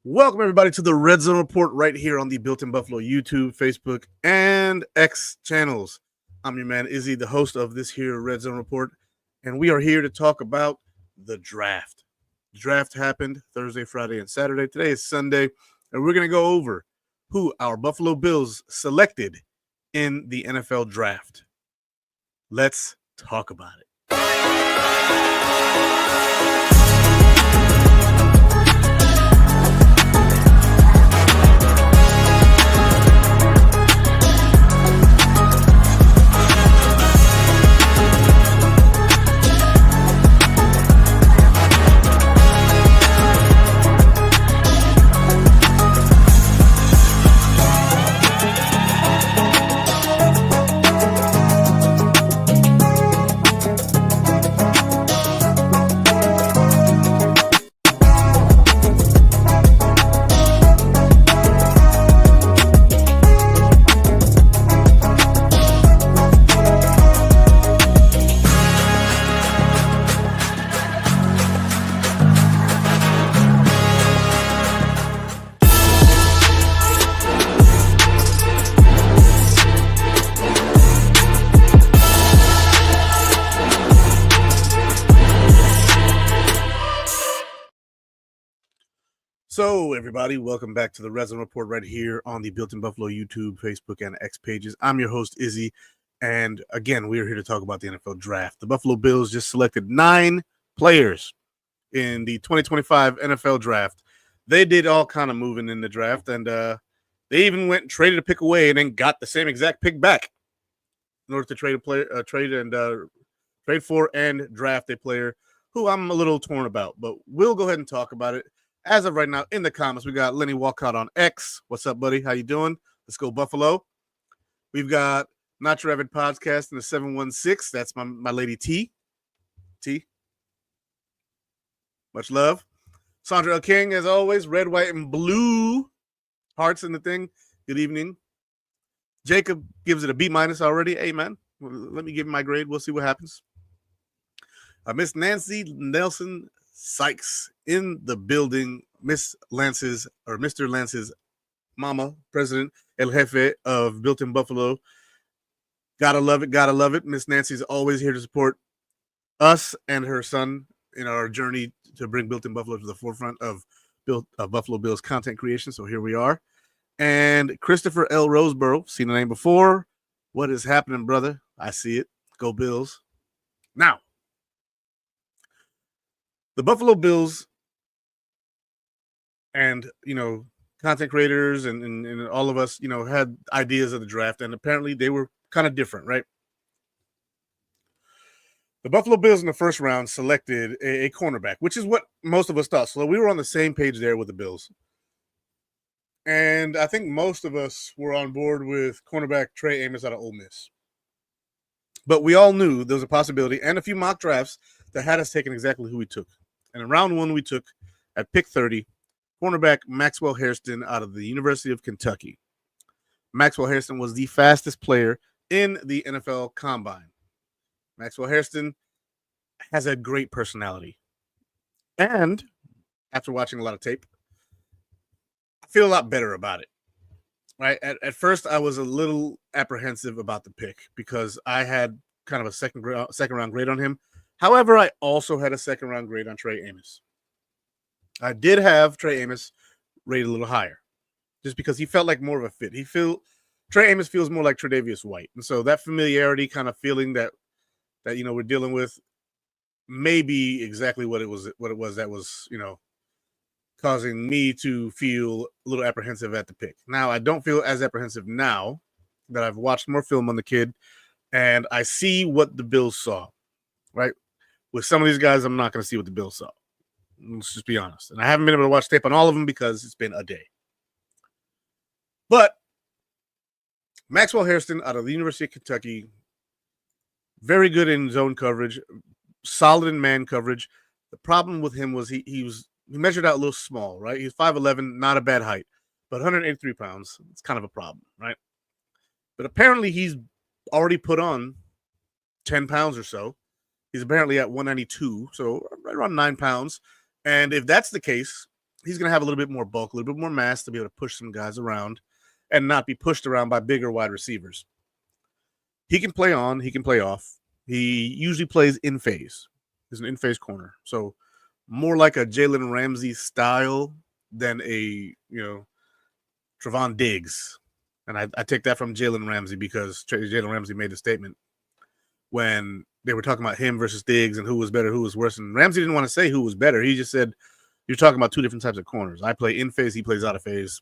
Welcome, everybody, to the Redzone Report right here on the Built in Buffalo YouTube, Facebook, and X channels. I'm your man, Izzy, the host of this here Redzone Report, and we are here to talk about the draft. The draft happened Thursday, Friday, and Saturday. Today is Sunday, and we're going to go over who our Buffalo Bills selected in the NFL draft. Let's talk about it. So, everybody, welcome back to the Redzone Report right here on the Built in Buffalo YouTube, Facebook, and X pages. I'm your host, Izzy, and again, we are here to talk about the NFL Draft. The Buffalo Bills just selected 9 players in the 2025 NFL Draft. They did all kind of moving in the draft, and they even went and traded a pick away and then got the same exact pick back in order to trade for and draft a player who I'm a little torn about, but we'll go ahead and talk about it. As of right now, in the comments, we got Lenny Walcott on X. What's up, buddy? How you doing? Let's go Buffalo. We've got Not Your Avid Podcast in the 716. That's my lady T. Much love. Sandra L. King, as always, red, white, and blue hearts in the thing. Good evening. Jacob gives it a B- already. Hey, man, let me give him my grade. We'll see what happens. Miss Nancy Nelson Sykes in the building. Mr. Lance's mama, President El Jefe of Built in Buffalo. Gotta love it. Miss Nancy's always here to support us and her son in our journey to bring Built in Buffalo to the forefront of Buffalo Bills content creation. So here we are. And Christopher L. Roseborough, seen the name before. What is happening, brother? I see it. Go Bills. Now, the Buffalo Bills and, content creators and all of us, had ideas of the draft, and apparently they were kind of different, right? The Buffalo Bills in the first round selected a cornerback, which is what most of us thought. So we were on the same page there with the Bills. And I think most of us were on board with cornerback Trey Amos out of Ole Miss. But we all knew there was a possibility and a few mock drafts that had us taking exactly who we took. And in round 1, we took at pick 30, cornerback Maxwell Hairston out of the University of Kentucky. Maxwell Hairston was the fastest player in the NFL Combine. Maxwell Hairston has a great personality. And after watching a lot of tape, I feel a lot better about it. Right? At first, I was a little apprehensive about the pick because I had kind of a second round grade on him. However, I also had a second round grade on Trey Amos. I did have Trey Amos rated a little higher just because he felt like more of a fit. Trey Amos feels more like Tre'Davious White. And so that familiarity kind of feeling that we're dealing with may be exactly what it was that was, causing me to feel a little apprehensive at the pick. Now, I don't feel as apprehensive now that I've watched more film on the kid and I see what the Bills saw, right? With some of these guys, I'm not going to see what the Bills saw. Let's just be honest. And I haven't been able to watch tape on all of them because it's been a day. But Maxwell Hairston out of the University of Kentucky, very good in zone coverage, solid in man coverage. The problem with him was he measured out a little small, right? He's 5'11", not a bad height, but 183 pounds. It's kind of a problem, right? But apparently he's already put on 10 pounds or so. He's apparently at 192, so right around 9 pounds. And if that's the case, he's going to have a little bit more bulk, a little bit more mass to be able to push some guys around and not be pushed around by bigger wide receivers. He can play on, he can play off. He usually plays in phase. He's an in phase corner. So more like a Jalen Ramsey style than a, Trevon Diggs. And I take that from Jalen Ramsey because Jalen Ramsey made a statement when they were talking about him versus Diggs and who was better, who was worse. And Ramsey didn't want to say who was better. He just said, you're talking about two different types of corners. I play in phase, he plays out of phase.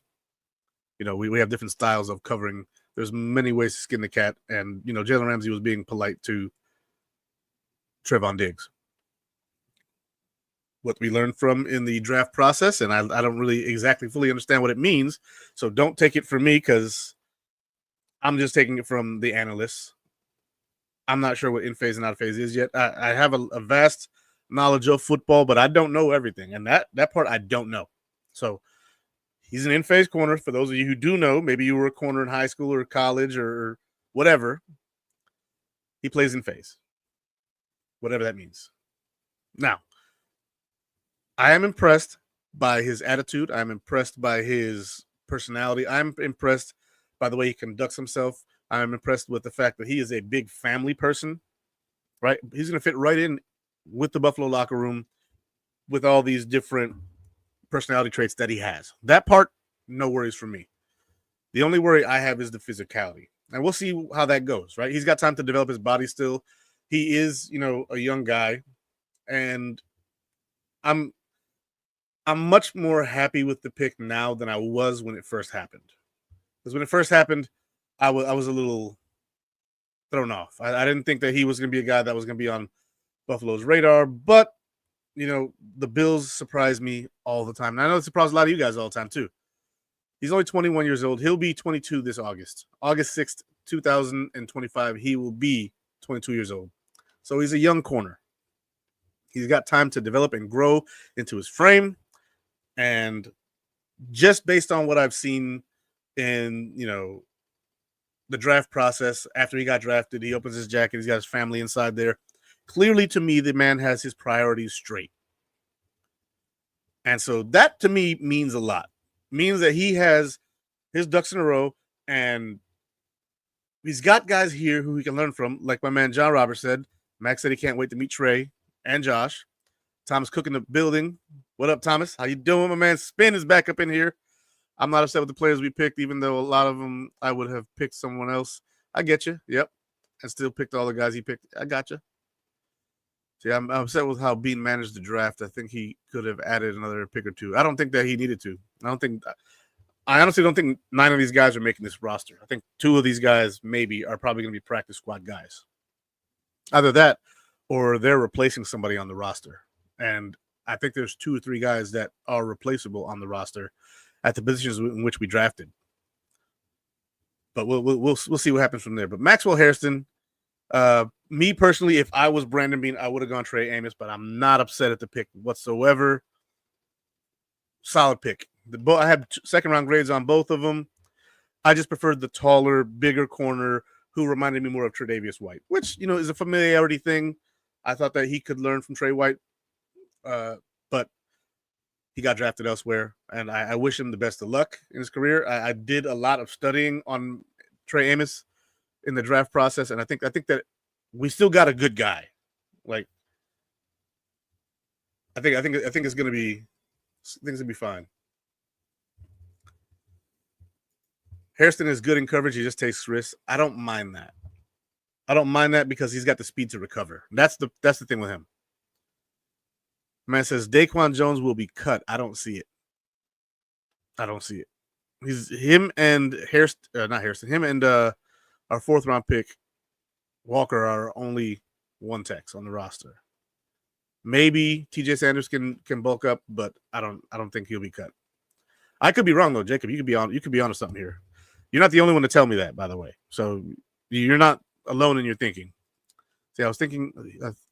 We have different styles of covering. There's many ways to skin the cat. And, Jalen Ramsey was being polite to Trevon Diggs. What we learned from in the draft process, and I don't really exactly fully understand what it means. So don't take it from me because I'm just taking it from the analysts. I'm not sure what in phase and out of phase is yet. I have a vast knowledge of football, but I don't know everything. And that part I don't know. So he's an in phase corner. For those of you who do know, maybe you were a corner in high school or college or whatever. He plays in phase, whatever that means. Now, I am impressed by his attitude. I'm impressed by his personality. I'm impressed by the way he conducts himself. I'm impressed with the fact that he is a big family person, right? He's going to fit right in with the Buffalo locker room with all these different personality traits that he has. That part, no worries for me. The only worry I have is the physicality. And we'll see how that goes, right? He's got time to develop his body still. He is, a young guy. And I'm much more happy with the pick now than I was when it first happened. Because when it first happened, I was a little thrown off. I didn't think that he was going to be a guy that was going to be on Buffalo's radar. But, the Bills surprise me all the time. And I know it surprises a lot of you guys all the time, too. He's only 21 years old. He'll be 22 this August. August 6th, 2025, he will be 22 years old. So he's a young corner. He's got time to develop and grow into his frame. And just based on what I've seen in, the draft process, after he got drafted, he opens his jacket. He's got his family inside there. Clearly, to me, the man has his priorities straight. And so that, to me, means a lot. Means that he has his ducks in a row, and he's got guys here who he can learn from. Like my man John Roberts said. Max said he can't wait to meet Trey and Josh. Thomas Cook in the building. What up, Thomas? How you doing, my man? Spin is back up in here. I'm not upset with the players we picked, even though a lot of them I would have picked someone else. I get you. Yep. And still picked all the guys he picked. I got you. See, I'm upset with how Bean managed the draft. I think he could have added another pick or two. I don't think that he needed to. I honestly don't think 9 of these guys are making this roster. I think 2 of these guys maybe are probably going to be practice squad guys. Either that or they're replacing somebody on the roster. And I think there's 2 or 3 guys that are replaceable on the roster at the positions in which we drafted. But we'll see what happens from there. But Maxwell Hairston, me personally, if I was Brandon Beane, I would have gone Trey Amos, but I'm not upset at the pick whatsoever. Solid pick. I had second-round grades on both of them. I just preferred the taller, bigger corner who reminded me more of Tre'Davious White, which, is a familiarity thing. I thought that he could learn from Trey White, but he got drafted elsewhere, and I wish him the best of luck in his career. I did a lot of studying on Trey Amos in the draft process, and I think that we still got a good guy. Like, I think it's gonna be things will be fine. Hairston is good in coverage. He just takes risks. I don't mind that. I don't mind that because he's got the speed to recover. That's the thing with him. Man says Daquan Jones will be cut. I don't see it. Him and not Hairston. Him and our 4th round pick Walker are only one techs on the roster. Maybe TJ Sanders can bulk up, but I don't think he'll be cut. I could be wrong though, Jacob. You could be onto something here. You're not the only one to tell me that, by the way. So you're not alone in your thinking. See, I was thinking,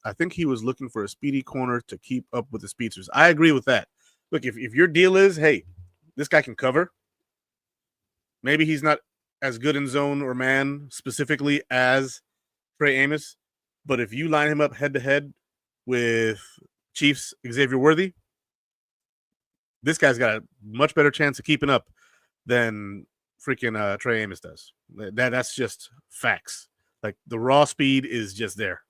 I think he was looking for a speedy corner to keep up with the speedsters. I agree with that. Look, if your deal is, hey, this guy can cover, maybe he's not as good in zone or man specifically as Trey Amos, but if you line him up head-to-head with Chiefs Xavier Worthy, this guy's got a much better chance of keeping up than freaking Trey Amos does. That's just facts. Like the raw speed is just there.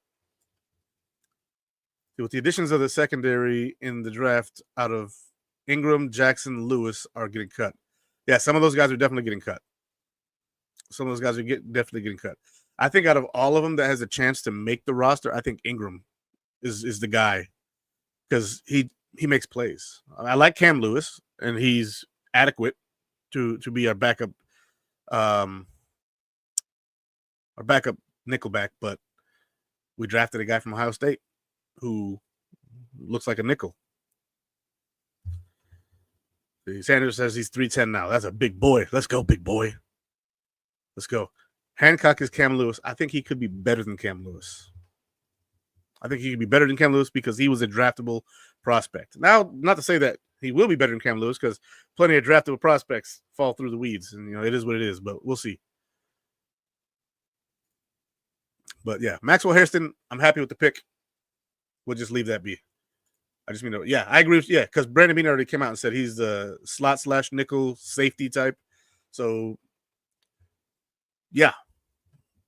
With the additions of the secondary in the draft out of Ingram, Jackson, Lewis are getting cut. Yeah, some of those guys are definitely getting cut. Some of those guys are definitely getting cut. I think out of all of them that has a chance to make the roster, I think Ingram is the guy because he makes plays. I like Cam Lewis, and he's adequate to be our backup nickelback, but we drafted a guy from Ohio State who looks like a nickel. Sanders says he's 310 now. That's a big boy. Let's go, big boy. Let's go. Hancock is Cam Lewis. I think he could be better than Cam Lewis. I think he could be better than Cam Lewis because he was a draftable prospect. Now, not to say that he will be better than Cam Lewis because plenty of draftable prospects fall through the weeds, and it is what it is. But we'll see. But yeah, Maxwell Hairston, I'm happy with the pick. We'll just leave that be. I just mean, yeah, I agree with because Brandon Beane already came out and said he's the slot/nickel safety type. So yeah,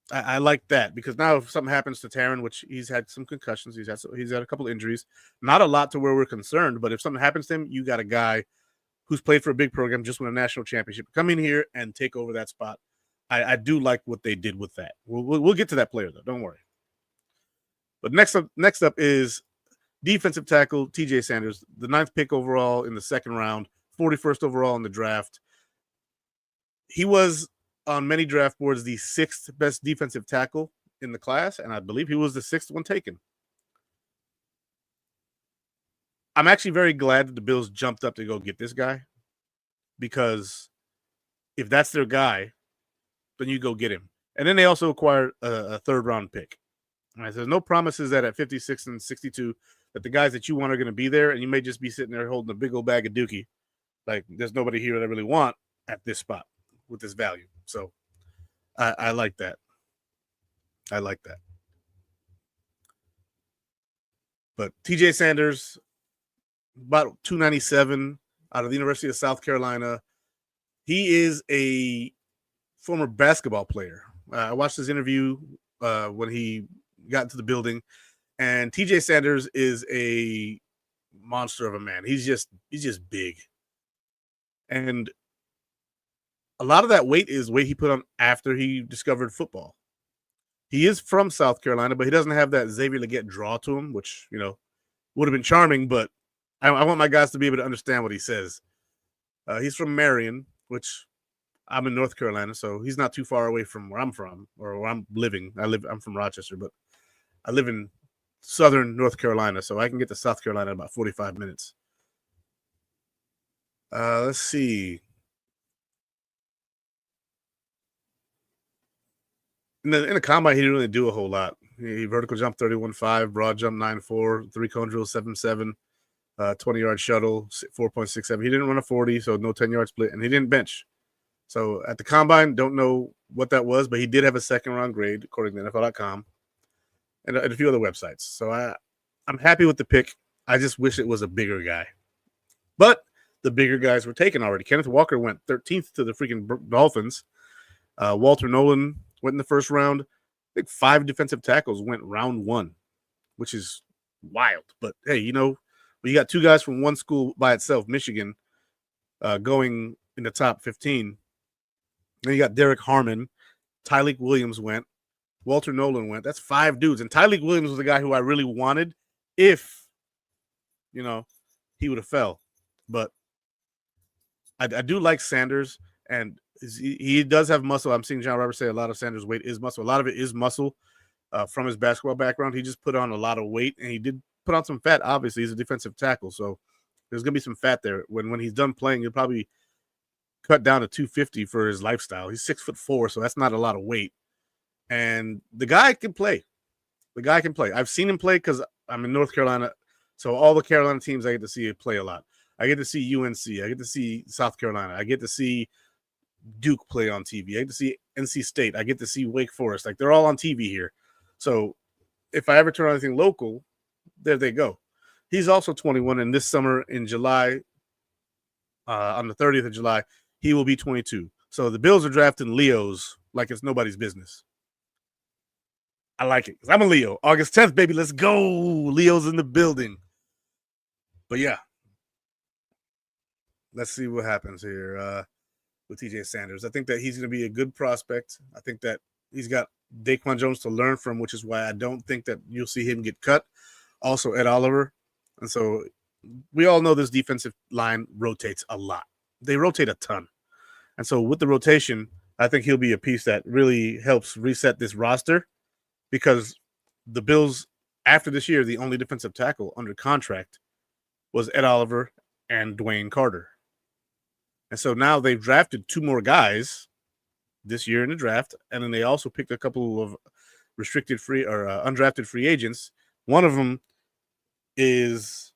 I like that because now if something happens to Taron, which he's had some concussions, he's had a couple injuries, not a lot to where we're concerned, but if something happens to him, you got a guy who's played for a big program, just won a national championship, come in here and take over that spot. I do like what they did with that. We'll get to that player though, don't worry. But next up is defensive tackle TJ Sanders, the 9th pick overall in the second round, 41st overall in the draft. He was on many draft boards the 6th best defensive tackle in the class, and I believe he was the 6th one taken. I'm actually very glad that the Bills jumped up to go get this guy because if that's their guy, then you go get him. And then they also acquired a 3rd round pick. All right, so there's no promises that at 56 and 62 that the guys that you want are going to be there, and you may just be sitting there holding a big old bag of dookie. Like there's nobody here that I really want at this spot with this value. So I like that. I like that. But TJ Sanders, about 297 out of the University of South Carolina. He is a former basketball player. I watched his interview when he got into the building, and TJ Sanders is a monster of a man. He's just big. And a lot of that weight is weight he put on after he discovered football. He is from South Carolina, but he doesn't have that Xavier Legette draw to him, which, would have been charming, but I want my guys to be able to understand what he says. He's from Marion, which I'm in North Carolina, so he's not too far away from where I'm from or where I'm living. I'm from Rochester, but I live in southern North Carolina, so I can get to South Carolina in about 45 minutes. Let's see. In the combine, he didn't really do a whole lot. He vertical jump 31.5, broad jump 9.4, 3-cone drill 7.7, 20-yard shuttle 4.67. He didn't run a 40, so no 10-yard split, and he didn't bench. So at the combine, don't know what that was, but he did have a 2nd-round grade according to NFL.com and a few other websites. So I'm happy with the pick. I just wish it was a bigger guy. But the bigger guys were taken already. Kenneth Walker went 13th to the freaking Dolphins. Walter Nolan went in the 1st round. I think 5 defensive tackles went round 1, which is wild. But hey, when you got 2 guys from one school by itself, Michigan, going in the top 15. Then you got Derek Harmon, Tyleik Williams went, Walter Nolan went. That's 5 dudes. And Tyleik Williams was the guy who I really wanted if, he would have fell. But I do like Sanders, and he does have muscle. I'm seeing John Roberts say a lot of Sanders' weight is muscle. A lot of it is muscle from his basketball background. He just put on a lot of weight, and he did put on some fat. Obviously, he's a defensive tackle, so there's going to be some fat there. When he's done playing, he'll probably cut down to 250 for his lifestyle. He's 6'4", so that's not a lot of weight. And the guy can play. I've seen him play because I'm in North Carolina, so all the Carolina teams I get to see play a lot. I get to see UNC. I get to see South Carolina. I get to see Duke play on TV. I get to see NC State. I get to see Wake Forest. Like, they're all on TV here. So if I ever turn on anything local, there they go. He's also 21, and this summer in July, on the 30th of July, he will be 22. So the Bills are drafting Leos like it's nobody's business. I like it because I'm a Leo. August 10th, baby. Let's go. Leo's in the building. But yeah, let's see what happens here with TJ Sanders. I think that he's going to be a good prospect. I think that he's got Daquan Jones to learn from, which is why I don't think that you'll see him get cut. Also, Ed Oliver. And so we all know this defensive line rotates a lot. They rotate a ton. And so with the rotation, I think he'll be a piece that really helps reset this roster because the Bills, after this year, the only defensive tackle under contract was Ed Oliver and Dwayne Carter. And so now they've drafted 2 more guys this year in the draft, and then they also picked a couple of restricted free or undrafted free agents. One of them is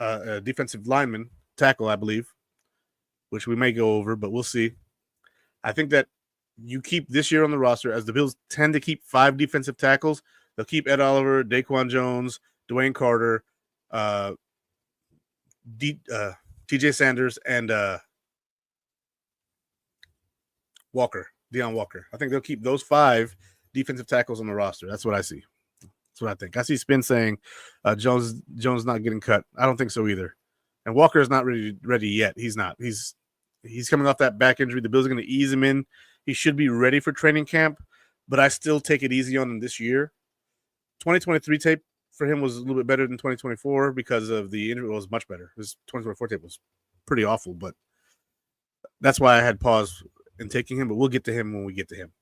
a defensive lineman, tackle, I believe, which we may go over, but we'll see. I think that you keep this year on the roster, as the Bills tend to keep 5 defensive tackles. They'll keep Ed Oliver, Daquan Jones, Dwayne Carter, TJ Sanders, and Deion Walker. I think they'll keep those 5 defensive tackles on the roster. That's what I see. That's what I think. I see Spin saying Jones not getting cut. I don't think so either. And Walker is not ready yet. He's not. He's coming off that back injury. The Bills are going to ease him in. He should be ready for training camp, but I still take it easy on him this year. 2023 tape for him was a little bit better than 2024 because of the injury. It was much better. His 2024 tape was pretty awful, but that's why I had pause in taking him, but we'll get to him when we get to him.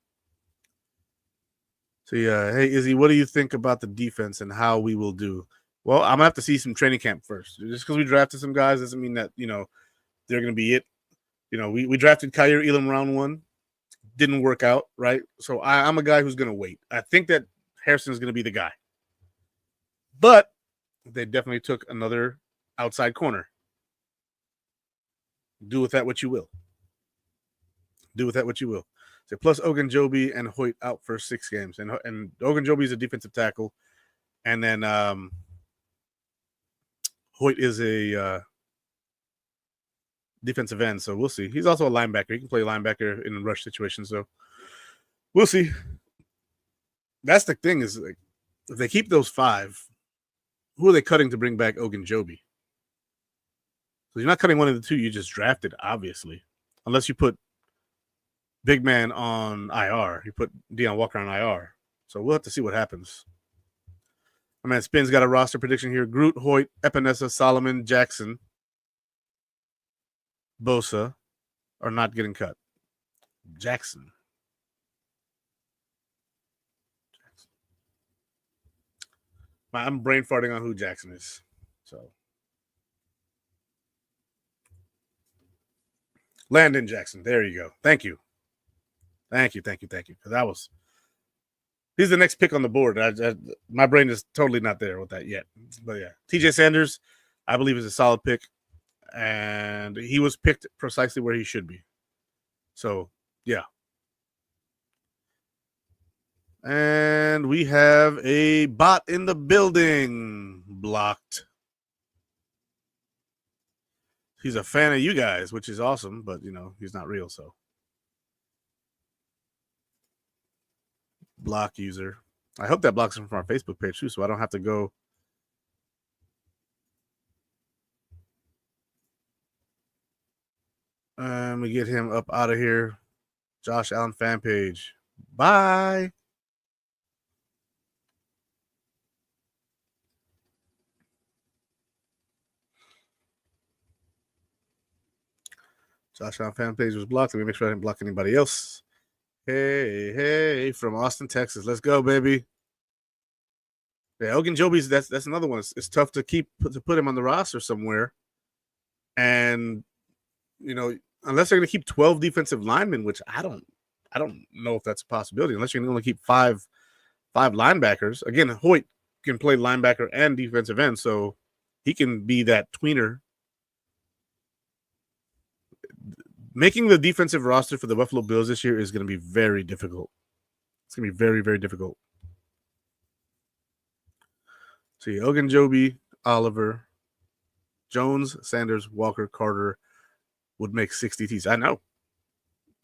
So, yeah, hey, Izzy, what do you think about the defense and how we will do? Well, I'm going to have to see some training camp first. Just because we drafted some guys doesn't mean that, they're going to be it. We drafted Kyer Elam round 1. Didn't work out, right? So I'm a guy who's going to wait. I think that Harrison is going to be the guy. But they definitely took another outside corner. Do with that what you will. So plus Ogunjobi and Hoyt out for 6 games. And Ogunjobi is a defensive tackle. And then Hoyt is a defensive end. So we'll see. He's also a linebacker. He can play linebacker in rush situations. So we'll see. That's the thing is, like, if they keep those 5, who are they cutting to bring back Ogunjobi? So you're not cutting one of the 2 you just drafted, obviously. Unless you put big man on IR. You put Deion Walker on IR. So we'll have to see what happens. My man Spin's got a roster prediction here. Groot, Hoyt, Epinesa, Solomon, Jackson, Bosa are not getting cut. Jackson. I'm brain farting on who Jackson is. So Landon Jackson. There you go. Thank you. Because he's the next pick on the board. My brain is totally not there with that yet. But yeah, TJ Sanders, I believe, is a solid pick. And he was picked precisely where he should be. So, yeah. And we have a bot in the building. Blocked. He's a fan of you guys, which is awesome, but, he's not real, so. Block user. I hope that blocks him from our Facebook page, too, so I don't have to go. We get him up out of here. Josh Allen fan page. Bye. Josh Allen fan page was blocked. Let me make sure I didn't block anybody else. Hey, from Austin, Texas. Let's go, baby. Yeah, Ogunjobi's that's another one. It's tough to put him on the roster somewhere. And unless they're going to keep 12 defensive linemen, which I don't know if that's a possibility. Unless you're going to only keep five linebackers. Again, Hoyt can play linebacker and defensive end, so he can be that tweener. Making the defensive roster for the Buffalo Bills this year is going to be very difficult. It's going to be very, very difficult. See, Ogunjobi, Oliver, Jones, Sanders, Walker, Carter, would make 60 Ts. I know.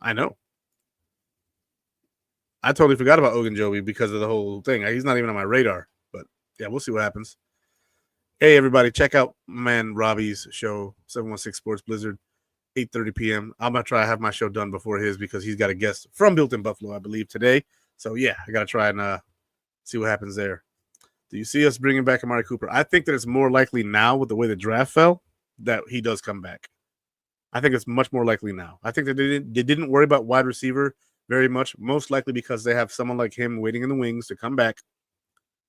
I totally forgot about Ogunjobi because of the whole thing. He's not even on my radar. But yeah, we'll see what happens. Hey, everybody, check out my man Robbie's show, 716 Sports Blizzard, 8:30 p.m. I'm going to try to have my show done before his because he's got a guest from Built in Buffalo, I believe, today. So, yeah, I got to try and see what happens there. Do you see us bringing back Amari Cooper? I think that it's more likely now with the way the draft fell that he does come back. I think it's much more likely now. I think that they didn't worry about wide receiver very much, most likely because they have someone like him waiting in the wings to come back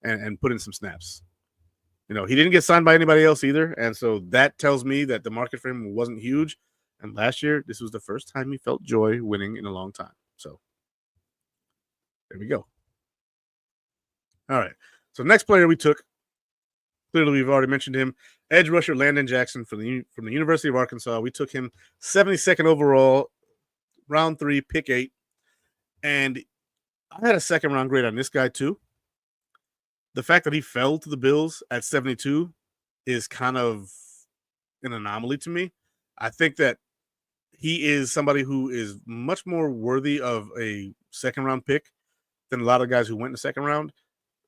and put in some snaps. You know, he didn't get signed by anybody else either, and so that tells me that the market for him wasn't huge. And last year, this was the first time he felt joy winning in a long time. So there we go. All right. So next player we took, clearly we've already mentioned him, edge rusher Landon Jackson from the University of Arkansas. We took him 72nd overall, round 3, pick 8. And I had a second round grade on this guy too. The fact that he fell to the Bills at 72 is kind of an anomaly to me. I think that he is somebody who is much more worthy of a second round pick than a lot of guys who went in the second round.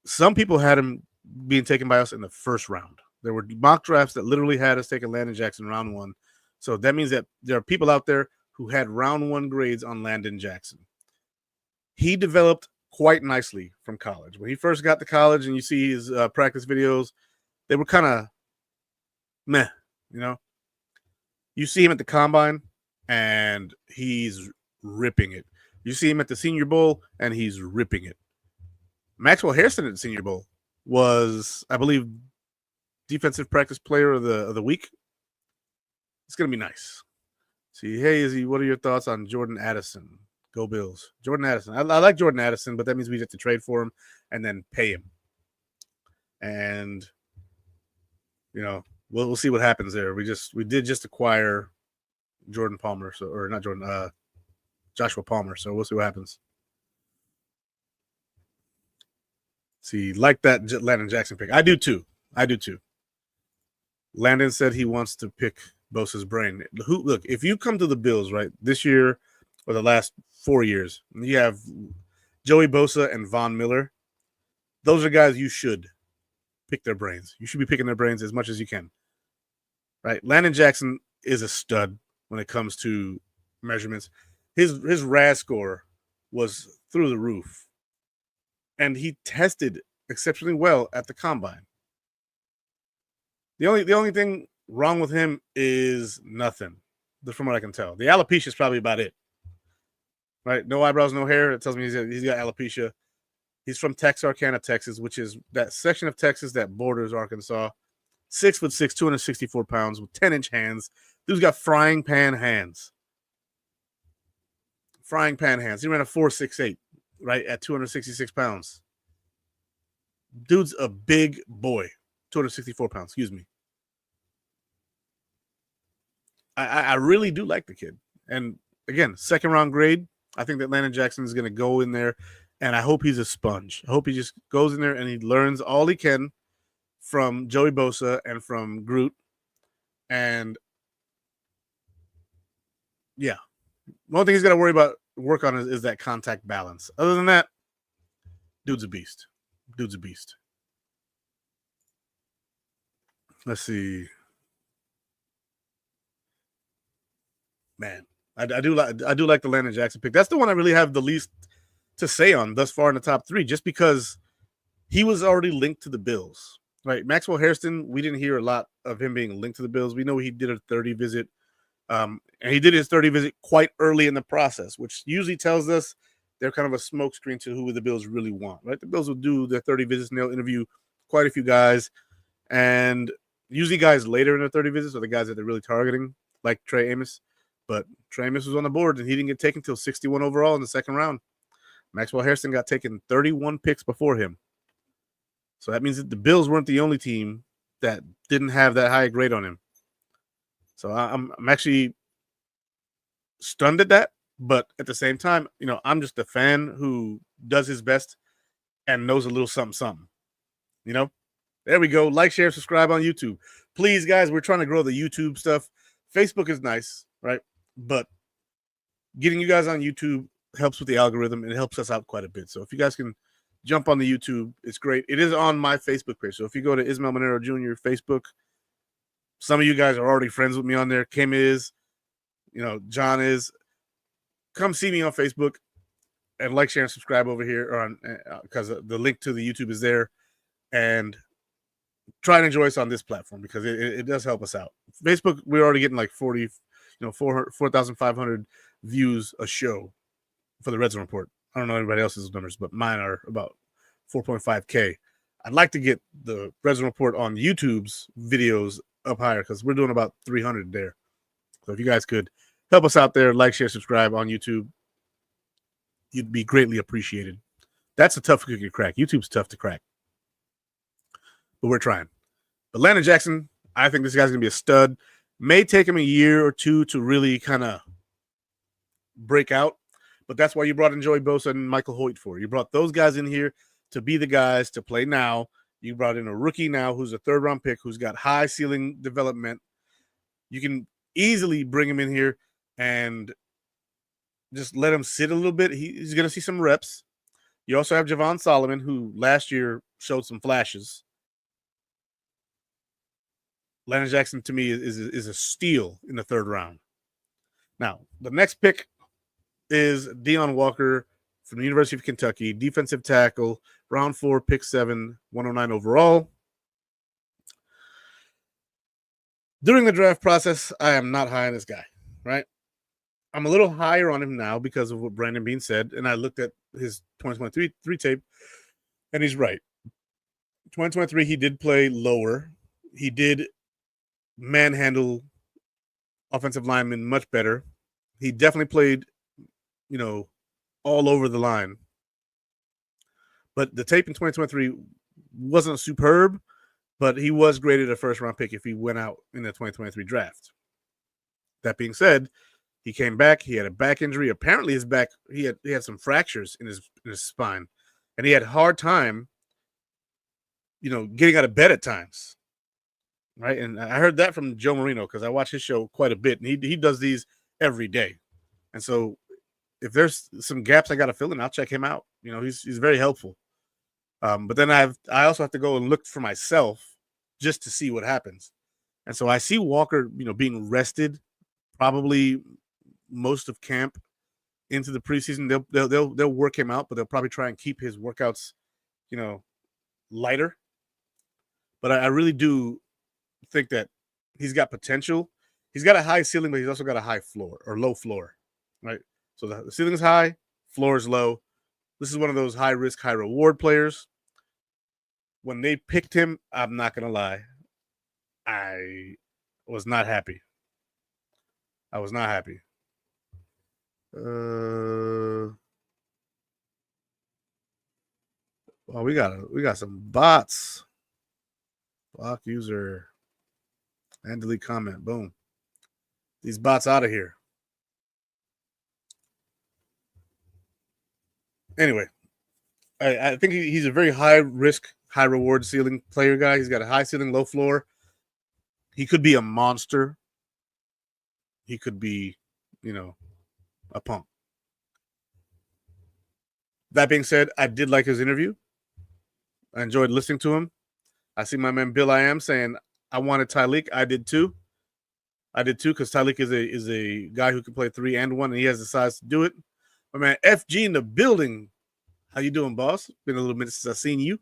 Some people had him being taken by us in the first round. There were mock drafts that literally had us taking Landon Jackson round 1. So that means that there are people out there who had round 1 grades on Landon Jackson. He developed quite nicely from college. When he first got to college and you see his practice videos, they were kind of meh, you know. You see him at the combine and he's ripping it. You see him at the Senior Bowl and he's ripping it. Maxwell Hairston at the Senior Bowl was, I believe, defensive practice player of the week. It's going to be nice. See, hey, Izzy, what are your thoughts on Jordan Addison? Go Bills. Jordan Addison. I like Jordan Addison, but that means we have to trade for him and then pay him. And, you know, we'll see what happens there. We did just acquire Jordan Palmer, or not Jordan, Joshua Palmer. So we'll see what happens. See, like that Landon Jackson pick. I do too. Landon said he wants to pick Bosa's brain. Look, if you come to the Bills, right, this year or the last 4 years, you have Joey Bosa and Von Miller. Those are guys you should pick their brains. You should be picking their brains as much as you can. Right? Landon Jackson is a stud when it comes to measurements. His RAS score was through the roof. And he tested exceptionally well at the combine. The only thing wrong with him is nothing, from what I can tell. The alopecia is probably about it. Right? No eyebrows, no hair. It tells me he's got alopecia. He's from Texarkana, Texas, which is that section of Texas that borders Arkansas. 6'6", 264 pounds with 10-inch hands. Dude's got frying pan hands. He ran a 4.68, right, at 266 pounds. Dude's a big boy. 264 pounds, excuse me. I really do like the kid. And again, second round grade. I think that Landon Jackson is going to go in there, and I hope he's a sponge. I hope he just goes in there and he learns all he can from Joey Bosa and from Groot. And yeah, one thing he's got to work on is that contact balance. Other than that, dude's a beast. Let's see. Man, I do like the Landon Jackson pick. That's the one I really have the least to say on thus far in the top 3, just because he was already linked to the Bills. Right, Maxwell Hairston, we didn't hear a lot of him being linked to the Bills. We know he did a 30 visit, and he did his 30 visit quite early in the process, which usually tells us they're kind of a smokescreen to who the Bills really want. Right, the Bills will do their 30 visits and they'll interview quite a few guys, and usually guys later in their 30 visits are the guys that they're really targeting, like Trey Amos. But Trey Amos was on the board, and he didn't get taken until 61 overall in the second round. Maxwell Hairston got taken 31 picks before him. So that means that the Bills weren't the only team that didn't have that high grade on him. So I'm actually stunned at that. But at the same time, you know, I'm just a fan who does his best and knows a little something. You know, there we go. Like, share, subscribe on YouTube. Please, guys, we're trying to grow the YouTube stuff. Facebook is nice. right? But getting you guys on YouTube helps with the algorithm and it helps us out quite a bit. So if you guys can jump on the YouTube, it's great. It is on my Facebook page. So if you go to Ismael Monero Jr. Facebook, some of you guys are already friends with me on there. Kim is, John is. Come see me on Facebook and like, share, and subscribe over here on because the link to the YouTube is there. And try and enjoy us on this platform because it does help us out. Facebook, we're already getting like 4,500 views a show for the Redzone report. I don't know anybody else's numbers, but mine are about 4.5K. I'd like to get the Redzone report on YouTube's videos up higher because we're doing about 300 there. So if you guys could help us out there, like, share, subscribe on YouTube, you'd be greatly appreciated. That's a tough cookie to crack. YouTube's tough to crack, but we're trying. But Landon Jackson, I think this guy's going to be a stud. May take him a year or two to really kind of break out, but that's why you brought in Joey Bosa and Michael Hoyt for. You brought those guys in here to be the guys to play now. You brought in a rookie now who's a third-round pick who's got high ceiling development. You can easily bring him in here and just let him sit a little bit. He's going to see some reps. You also have Javon Solomon, who last year showed some flashes. Landon Jackson, to me, is a steal in the third round. Now, the next pick is Deion Walker from the University of Kentucky, defensive tackle, round 4, pick 7, 109 overall. During the draft process, I am not high on this guy, right? I'm a little higher on him now because of what Brandon Bean said, and I looked at his 2023 tape, and he's right. 2023, he did play lower. He did manhandle offensive linemen much better. He definitely played, all over the line. But the tape in 2023 wasn't superb, but he was graded a first-round pick if he went out in the 2023 draft. That being said, he came back. He had a back injury. Apparently, his back he had some fractures in his spine, and he had a hard time, getting out of bed at times. Right, and I heard that from Joe Marino because I watch his show quite a bit, and he does these every day. And so, if there's some gaps I got to fill in, I'll check him out. He's very helpful. But then I also have to go and look for myself just to see what happens. And so I see Walker, being rested probably most of camp into the preseason. They'll work him out, but they'll probably try and keep his workouts, lighter. But I really do think that he's got potential. He's got a high ceiling, but he's also got a high floor or low floor, right? So the ceiling is high, floor is low. This is one of those high risk, high reward players. When they picked him, I'm not going to lie, I was not happy. I was not happy. Well, we got some bots. Block user and delete comment. Boom. These bots out of here. Anyway, I think he's a very high risk, high reward ceiling player guy. He's got a high ceiling, low floor. He could be a monster. He could be, a punk. That being said, I did like his interview. I enjoyed listening to him. I see my man Bill I Am saying I wanted Tyleek. I did too because Tyleek is a guy who can play 3 and 1, and he has the size to do it. My man FG in the building. How you doing, boss? Been a little minute since I've seen you.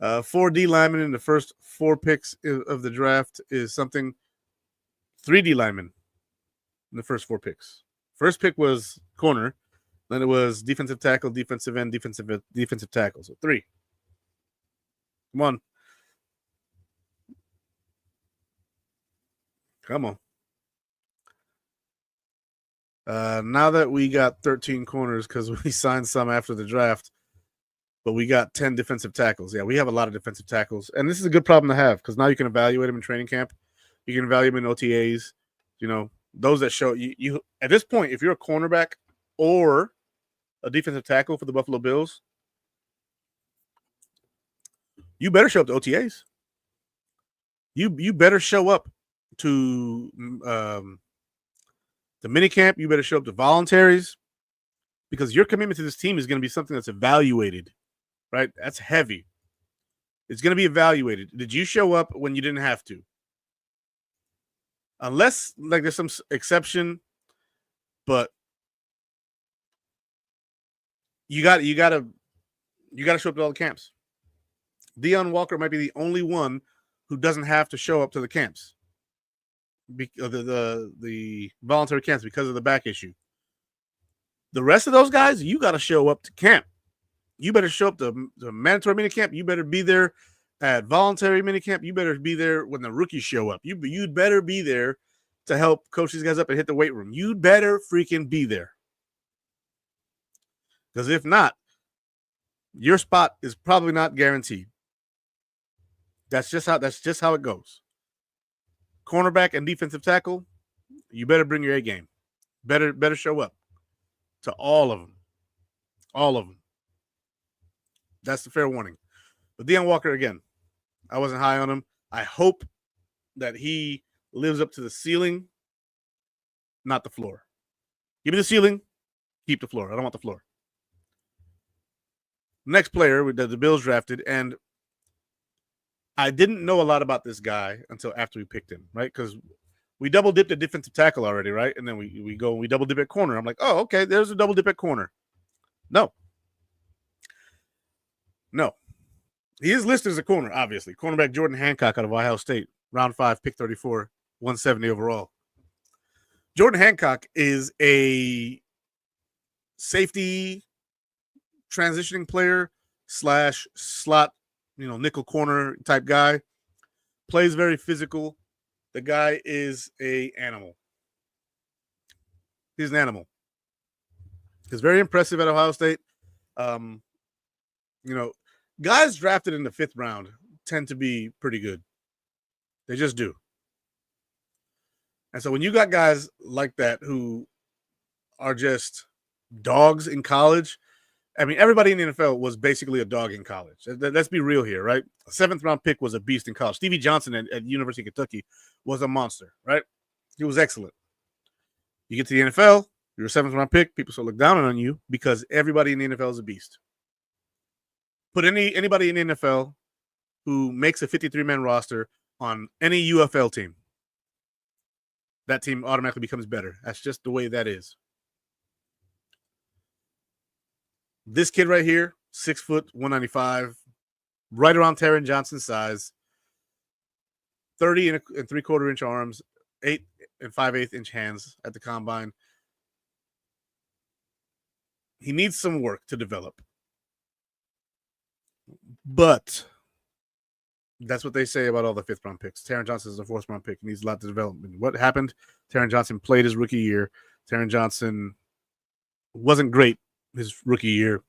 4D linemen in the first 4 picks of the draft is something. 3D linemen in the first 4 picks. First pick was corner. Then it was defensive tackle, defensive end, defensive tackle. So 3. Come on. Come on. Now that we got 13 corners because we signed some after the draft, but we got 10 defensive tackles. Yeah, we have a lot of defensive tackles. And this is a good problem to have because now you can evaluate them in training camp. You can evaluate them in OTAs. Those that show you at this point, if you're a cornerback or a defensive tackle for the Buffalo Bills, you better show up to OTAs. You better show up to The minicamp, you better show up to voluntaries because your commitment to this team is going to be something that's evaluated, right? That's heavy. It's going to be evaluated. Did you show up when you didn't have to? Unless like there's some exception, but you got to show up to all the camps. Deion Walker might be the only one who doesn't have to show up to the camps, the voluntary camps because of the back issue. The rest of those guys, you got to show up to camp. You better show up to mandatory minicamp. You better be there at voluntary minicamp. You better be there when the rookies show up. You'd better be there to help coach these guys up and hit the weight room. You'd better freaking be there. Because if not, your spot is probably not guaranteed. That's just how it goes. Cornerback and defensive tackle, you better bring your A game. Better show up to all of them. All of them. That's the fair warning. But Deion Walker, again, I wasn't high on him. I hope that he lives up to the ceiling, not the floor. Give me the ceiling, keep the floor. I don't want the floor. Next player that the Bills drafted, and I didn't know a lot about this guy until after we picked him, right? Because we double dipped at defensive tackle already, right? And then we double dip at corner. I'm like, oh, okay, there's a double dip at corner. No. He is listed as a corner, obviously. Cornerback Jordan Hancock out of Ohio State, round 5, pick 34, 170 overall. Jordan Hancock is a safety transitioning player / slot, nickel corner type guy. Plays very physical. The guy is an animal. He's an animal. He's very impressive at Ohio State. Guys drafted in the 5th round tend to be pretty good. They just do. And so when you got guys like that who are just dogs in college, I mean, everybody in the NFL was basically a dog in college. Let's be real here, right? A 7th round pick was a beast in college. Stevie Johnson at University of Kentucky was a monster, right? He was excellent. You get to the NFL, you're a 7th round pick, people start looking down on you because everybody in the NFL is a beast. Put anybody in the NFL who makes a 53-man roster on any UFL team, that team automatically becomes better. That's just the way that is. This kid right here, 6 foot, 195, right around Taron Johnson's size, 30 and 3/4 inch arms, 8 and 5/8 inch hands at the combine. He needs some work to develop. But that's what they say about all the 5th round picks. Taron Johnson is a 4th round pick. He needs a lot of development. What happened? Taron Johnson played his rookie year. Taron Johnson wasn't great his rookie year.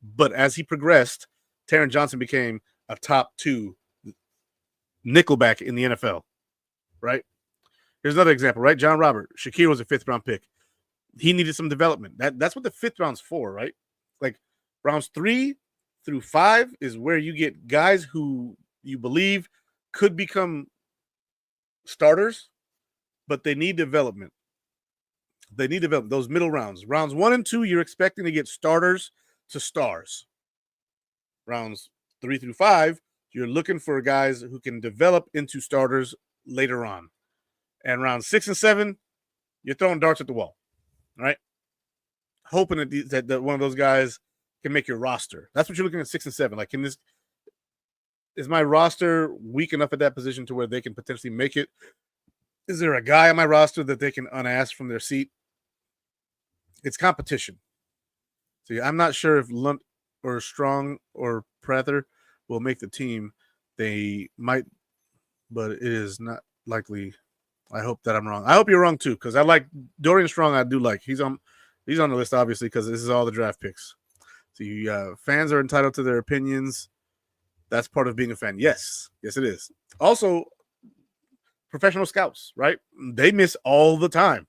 But as he progressed, Taron Johnson became a top 2 nickelback in the NFL, right? Here's another example, right? John Robert. Shakir was a 5th round pick. He needed some development. That's what the 5th round's for, right? Like rounds 3 through 5 is where you get guys who you believe could become starters, but they need development. They need development. Those middle rounds. Rounds 1 and 2, you're expecting to get starters to stars. Rounds 3 through 5, you're looking for guys who can develop into starters later on. And rounds 6 and 7, you're throwing darts at the wall, right? Hoping that one of those guys can make your roster. That's what you're looking at 6 and 7. Like, is my roster weak enough at that position to where they can potentially make it? Is there a guy on my roster that they can unask from their seat? It's competition. So I'm not sure if Lunt or Strong or Prather will make the team. They might, but it is not likely. I hope that I'm wrong. I hope you're wrong too, because I like Dorian Strong. I do like. He's on the list, obviously, because this is all the draft picks. So fans are entitled to their opinions. That's part of being a fan. Yes, it is. Also, professional scouts, right? They miss all the time.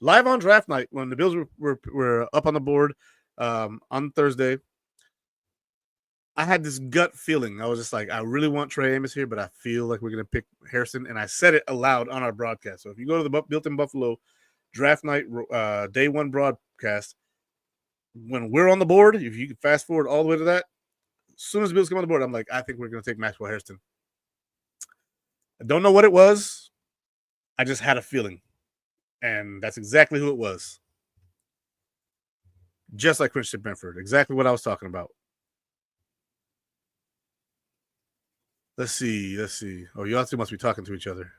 Live on draft night, when the Bills were up on the board on Thursday, I had this gut feeling. I was just like, I really want Trey Amos here, but I feel like we're going to pick Harrison. And I said it aloud on our broadcast. So if you go to the Built in Buffalo draft night, day one broadcast, when we're on the board, if you can fast forward all the way to that, as soon as the Bills come on the board, I'm like, I think we're going to take Maxwell Harrison. I don't know what it was. I just had a feeling. And that's exactly who it was. Just like Christian Benford. Exactly what I was talking about. Let's see. Oh, you all two must be talking to each other.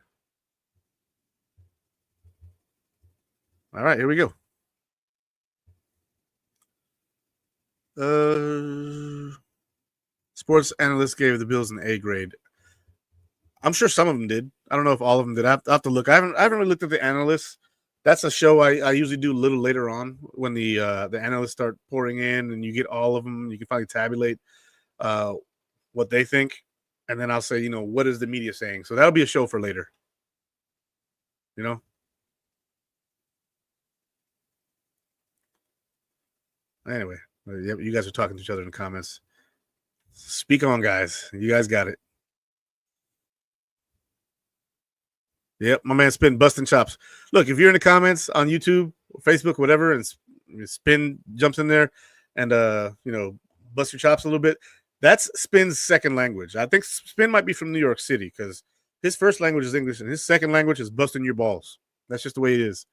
All right, here we go. Sports analyst gave the Bills an A grade. I'm sure some of them did. I don't know if all of them did. I have to look. I haven't really looked at the analysts. That's a show I usually do a little later on when the analysts start pouring in and you get all of them. You can finally tabulate what they think, and then I'll say, what is the media saying? So that'll be a show for later. Anyway, you guys are talking to each other in the comments. Speak on, guys. You guys got it. Yep, my man Spin busting chops. Look, if you're in the comments on YouTube, Facebook, whatever, and Spin jumps in there and bust your chops a little bit, that's Spin's second language. I think Spin might be from New York City because his first language is English and his second language is busting your balls. That's just the way it is.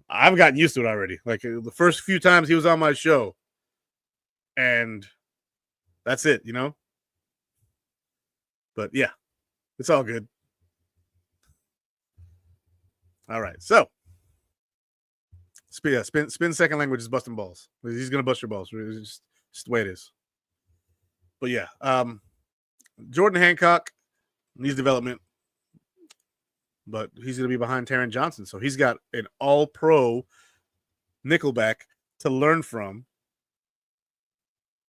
I've gotten used to it already. Like the first few times he was on my show, and that's it, But yeah, it's all good. All right, so Spin second language is busting balls. He's gonna bust your balls. It's just the way it is. But yeah, Jordan Hancock needs development, but he's gonna be behind Taron Johnson, so he's got an All-Pro nickelback to learn from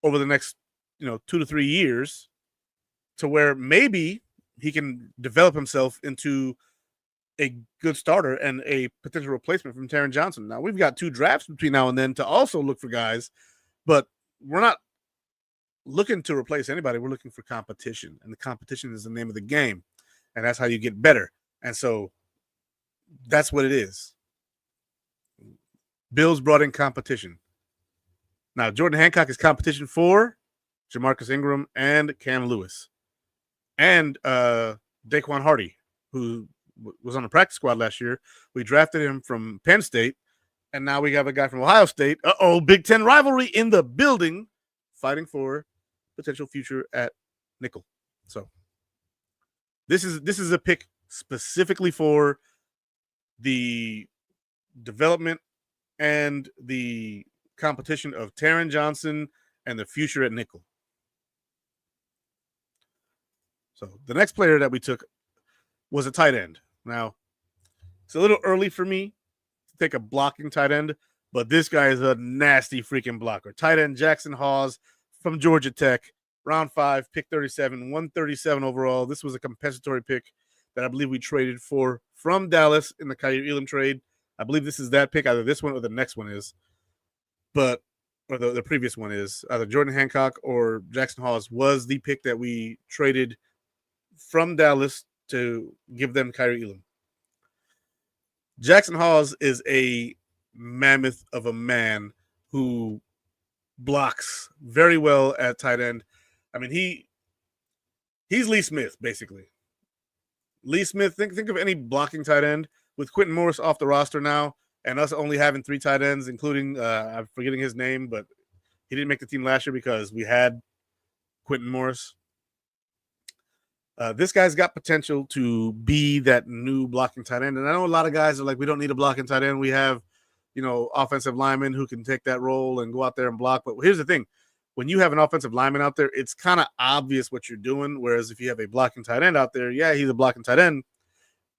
over the next 2 to 3 years, to where maybe he can develop himself into a good starter and a potential replacement from Taron Johnson. Now, we've got 2 drafts between now and then to also look for guys, but we're not looking to replace anybody. We're looking for competition, and the competition is the name of the game, and that's how you get better. And so that's what it is. Bills brought in competition. Now, Jordan Hancock is competition for Jamarcus Ingram and Cam Lewis and Daquan Hardy, who was on the practice squad last year. We drafted him from Penn State, and now we have a guy from Ohio State. Big Ten rivalry in the building, fighting for potential future at nickel. So this is a pick specifically for the development and the competition of Taron Johnson and the future at nickel. So the next player that we took was a tight end. Now, it's a little early for me to take a blocking tight end, but this guy is a nasty freaking blocker. Tight end Jackson Hawes from Georgia Tech, round 5, pick 37, 137 overall. This was a compensatory pick that I believe we traded for from Dallas in the Kaiir Elam trade. I believe this is that pick. Either this one or the next one is. Or the previous one is. Either Jordan Hancock or Jackson Hawes was the pick that we traded from Dallas to give them Kaiir Elam. Jackson Hawes is a mammoth of a man who blocks very well at tight end. I mean, he's Lee Smith, basically. Lee Smith, think of any blocking tight end with Quentin Morris off the roster now and us only having 3 tight ends, including, I'm forgetting his name, but he didn't make the team last year because we had Quentin Morris. This guy's got potential to be that new blocking tight end. And I know a lot of guys are like, we don't need a blocking tight end. We have, offensive linemen who can take that role and go out there and block. But here's the thing. When you have an offensive lineman out there, it's kind of obvious what you're doing. Whereas if you have a blocking tight end out there, yeah, he's a blocking tight end,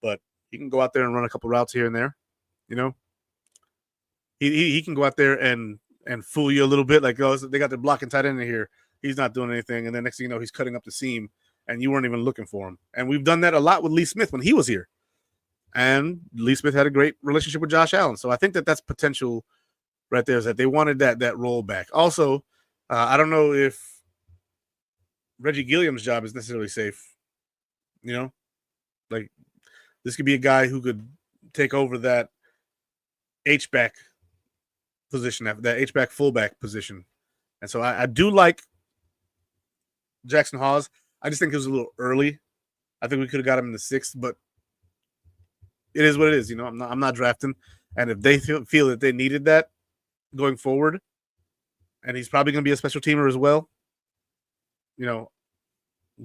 but he can go out there and run a couple routes here and there. He can go out there and fool you a little bit. Like, they got their blocking tight end in here. He's not doing anything. And then next thing you know, he's cutting up the seam and you weren't even looking for him. And we've done that a lot with Lee Smith when he was here. And Lee Smith had a great relationship with Josh Allen. So I think that's potential right there, is that they wanted that role back. Also, I don't know if Reggie Gilliam's job is necessarily safe. You know, like this could be a guy who could take over that H back position, that H back fullback position. And so I do like Jackson Hawes. I just think it was a little early. I think we could have got him in the 6th, but it is what it is. I'm not drafting, and if they feel that they needed that going forward, and he's probably going to be a special teamer as well,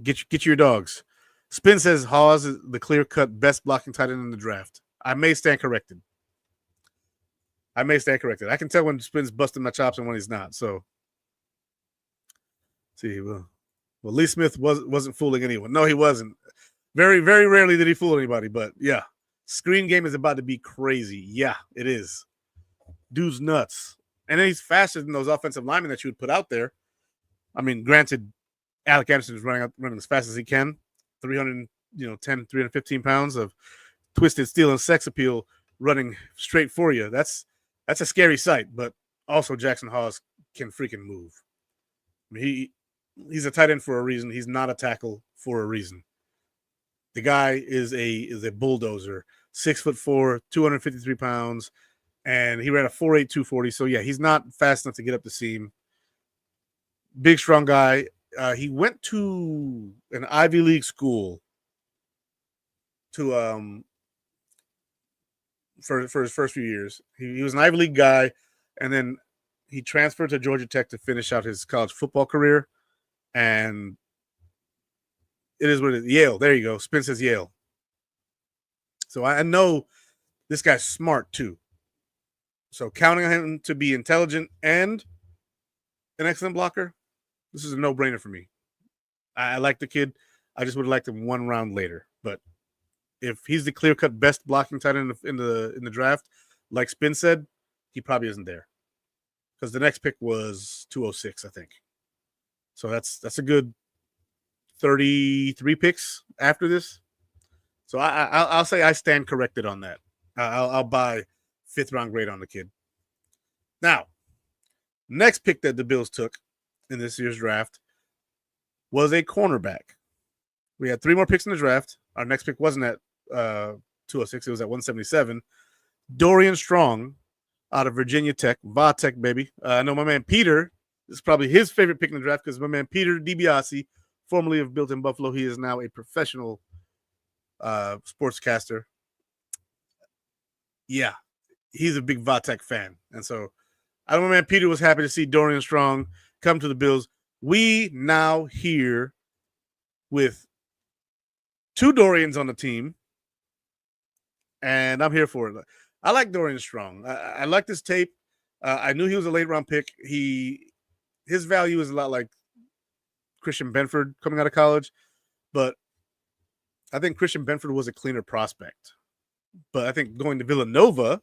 get your dogs. Spin says Hawes is the clear-cut best blocking tight end in the draft. I may stand corrected. I can tell when Spin's busting my chops and when he's not. So, see, well, Lee Smith wasn't fooling anyone. No, he wasn't. Very, very rarely did he fool anybody. But yeah, screen game is about to be crazy. Yeah, it is. Dude's nuts, and then he's faster than those offensive linemen that you would put out there. I mean, granted, Alec Anderson is running as fast as he can. 315 pounds of twisted steel and sex appeal running straight for you. That's a scary sight, but also Jackson Hawes can freaking move. I mean, he's a tight end for a reason. He's not a tackle for a reason. The guy is a bulldozer. 6'4", 253 pounds, and he ran a 4.8 240. So yeah, he's not fast enough to get up the seam. Big, strong guy. He went to an Ivy League school to for his first few years. He was an Ivy League guy, and then he transferred to Georgia Tech to finish out his college football career. And it is what it is. Yale. There you go. Spin says Yale. So I know this guy's smart too. So counting on him to be intelligent and an excellent blocker, this is a no-brainer for me. I like the kid. I just would have liked him one round later. But if he's the clear-cut best blocking tight end in the draft, like Spin said, he probably isn't there. Because the next pick was 206, I think. So that's a good 33 picks after this. So I'll say I stand corrected on that. I'll buy 5th round grade on the kid. Now, next pick that the Bills took in this year's draft was a cornerback. We had 3 more picks in the draft. Our next pick wasn't at 206. It was at 177. Dorian Strong out of Virginia Tech. Va Tech, baby. I know my man Peter, this is probably his favorite pick in the draft because my man Peter DiBiase, formerly of Built in Buffalo, he is now a professional sportscaster. Yeah, he's a big Va Tech fan. And so I know my man Peter was happy to see Dorian Strong come to the Bills. We now here with 2 Dorians on the team, and I'm here for it. I like Dorian Strong. I like this tape. I knew he was a late round pick. His value is a lot like Christian Benford coming out of college, but I think Christian Benford was a cleaner prospect. But I think going to Villanova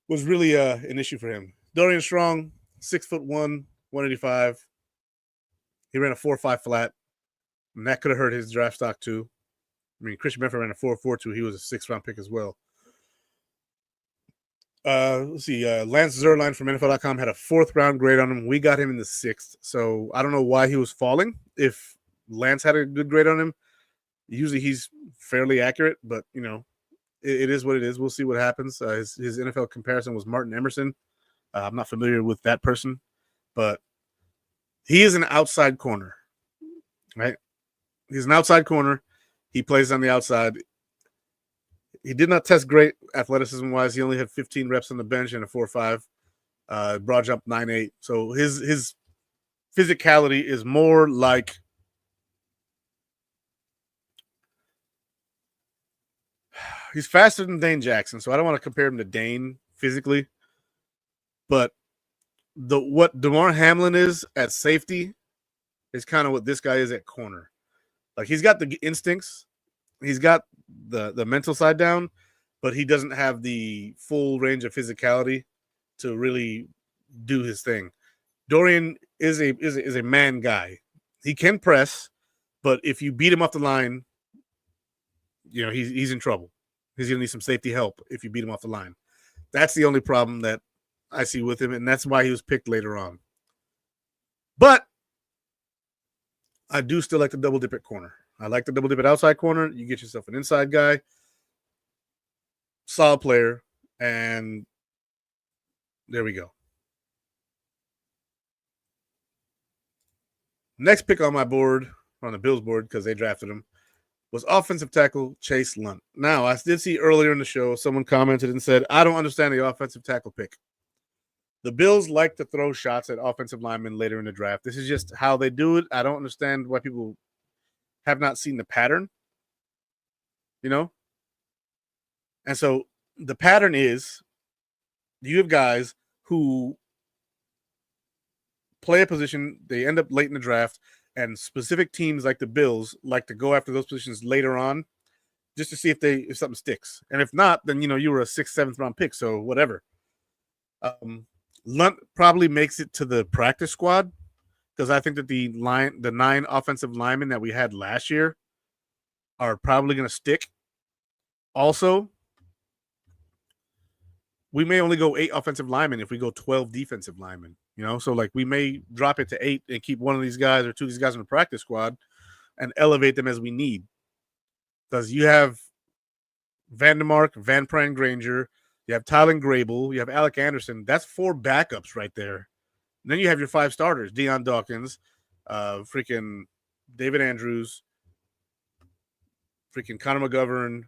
was really an issue for him. Dorian Strong, 6'1", 185. He ran a 4.5 flat, and that could have hurt his draft stock too. I mean, Christian Benford ran a 4.42. He was a 6th round pick as well. Let's see. Lance Zerline from NFL.com had a 4th round grade on him. We got him in the 6th. So I don't know why he was falling. If Lance had a good grade on him, usually he's fairly accurate, but it is what it is. We'll see what happens. His NFL comparison was Martin Emerson. I'm not familiar with that person, but he is an outside corner, right? He's an outside corner. He plays on the outside. He did not test great athleticism-wise. He only had 15 reps on the bench and a 4.5. Broad jump 9.8. So his physicality is more like he's faster than Dane Jackson. So I don't want to compare him to Dane physically, but what DeMar Hamlin is at safety is kind of what this guy is at corner. Like he's got the instincts, he's got the mental side down, but he doesn't have the full range of physicality to really do his thing. Dorian is a man guy. He can press, but if you beat him off the line, he's in trouble. He's gonna need some safety help if you beat him off the line. That's the only problem that I see with him, and that's why he was picked later on. But I do still like the double dip at corner. I like the double dip at outside corner. You get yourself an inside guy, solid player, and there we go. Next pick on my board, on the Bills board, because they drafted him, was offensive tackle Chase Lunt. Now, I did see earlier in the show, someone commented and said, I don't understand the offensive tackle pick. The Bills like to throw shots at offensive linemen later in the draft. This is just how they do it. I don't understand why people have not seen the pattern, you know? And so the pattern is you have guys who play a position, they end up late in the draft, and specific teams like the Bills like to go after those positions later on just to see if something sticks. And if not, then you were a 6th, 7th round pick, so whatever. Lunt probably makes it to the practice squad because I think that the 9 offensive linemen that we had last year are probably going to stick. Also, we may only go 8 offensive linemen if we go 12 defensive linemen, so like we may drop it to 8 and keep one of these guys or 2 of these guys in the practice squad and elevate them as we need. Because you have Vandermark, Van Pran Granger, you have Tylen Grable, you have Alec Anderson. That's 4 backups right there. And then you have your 5 starters: Deion Dawkins, freaking David Andrews, freaking Connor McGovern,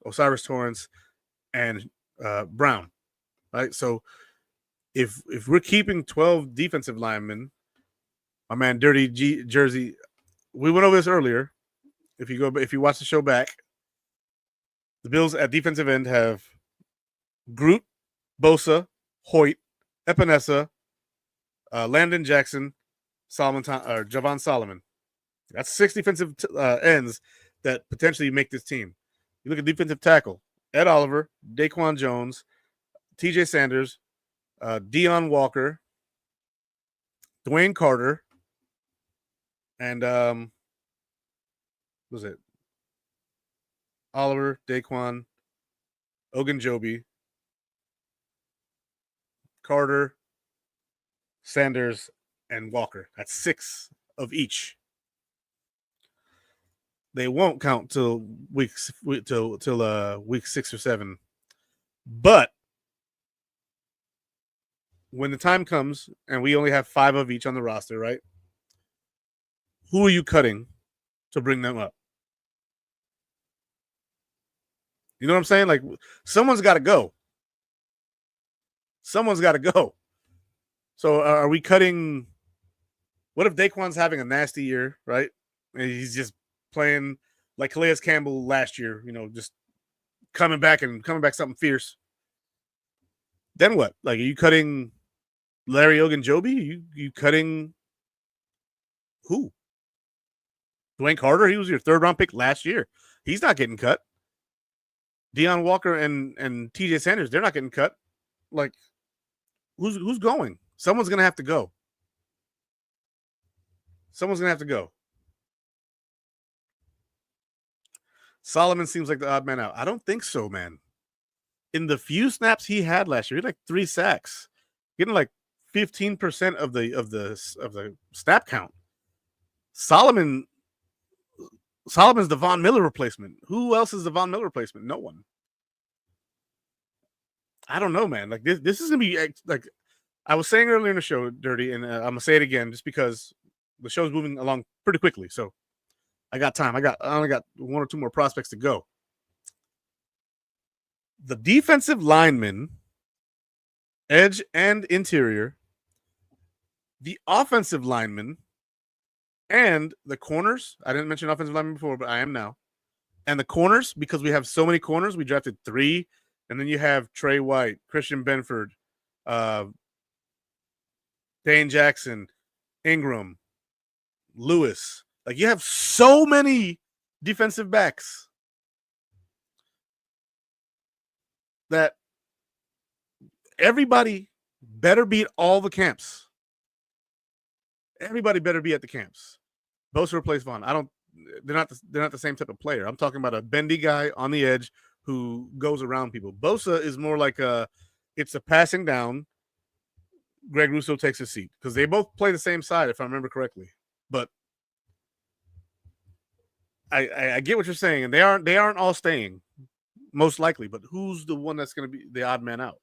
Osiris Torrance, and Brown. Right. So if we're keeping 12 defensive linemen, my man Dirty Jersey, we went over this earlier. If you watch the show back, the Bills at defensive end have Groot, Bosa, Hoyt, Epinesa, Landon Jackson, Javon Solomon. That's 6 defensive ends that potentially make this team. You look at defensive tackle: Ed Oliver, Daquan Jones, TJ Sanders, Deion Walker, Dwayne Carter, and what was it? Oliver, Daquan, Ogunjobi, Carter, Sanders, and Walker. That's 6 of each. They won't count till week 6 or 7. But when the time comes and we only have 5 of each on the roster, right? Who are you cutting to bring them up? You know what I'm saying? Like, someone's got to go. Someone's got to go. So are we cutting? What if Daquan's having a nasty year, right? And he's just playing like Calais Campbell last year, just coming back something fierce. Then what? Like, are you cutting Larry Ogunjobi? You cutting who? Dwayne Carter? He was your 3rd round pick last year. He's not getting cut. Deion Walker and TJ Sanders, they're not getting cut. Like, who's going? Someone's gonna have to go. Someone's gonna have to go. Solomon seems like the odd man out. I don't think so, man. In the few snaps he had last year, he had like 3 sacks, getting like 15% of the snap count. Solomon's the Von Miller replacement. Who else is the Von Miller replacement? No one. I don't know, man. Like, this is gonna be like I was saying earlier in the show, Dirty, and I'm gonna say it again just because the show's moving along pretty quickly. So I got time. I only got 1 or 2 more prospects to go. The defensive linemen, edge and interior, the offensive linemen, and the corners. I didn't mention offensive linemen before, but I am now. And the corners, because we have so many corners, we drafted 3. And then you have Trey White, Christian Benford, Dane Jackson, Ingram, Lewis. Like, you have so many defensive backs that everybody better be at all the camps. Everybody better be at the camps. Bosa replace Vaughn. They're not the same type of player. I'm talking about a bendy guy on the edge who goes around people. Bosa is more like it's a passing down. Greg Russo takes his seat because they both play the same side, if I remember correctly. But I get what you're saying, and they aren't all staying, most likely. But who's the one that's going to be the odd man out?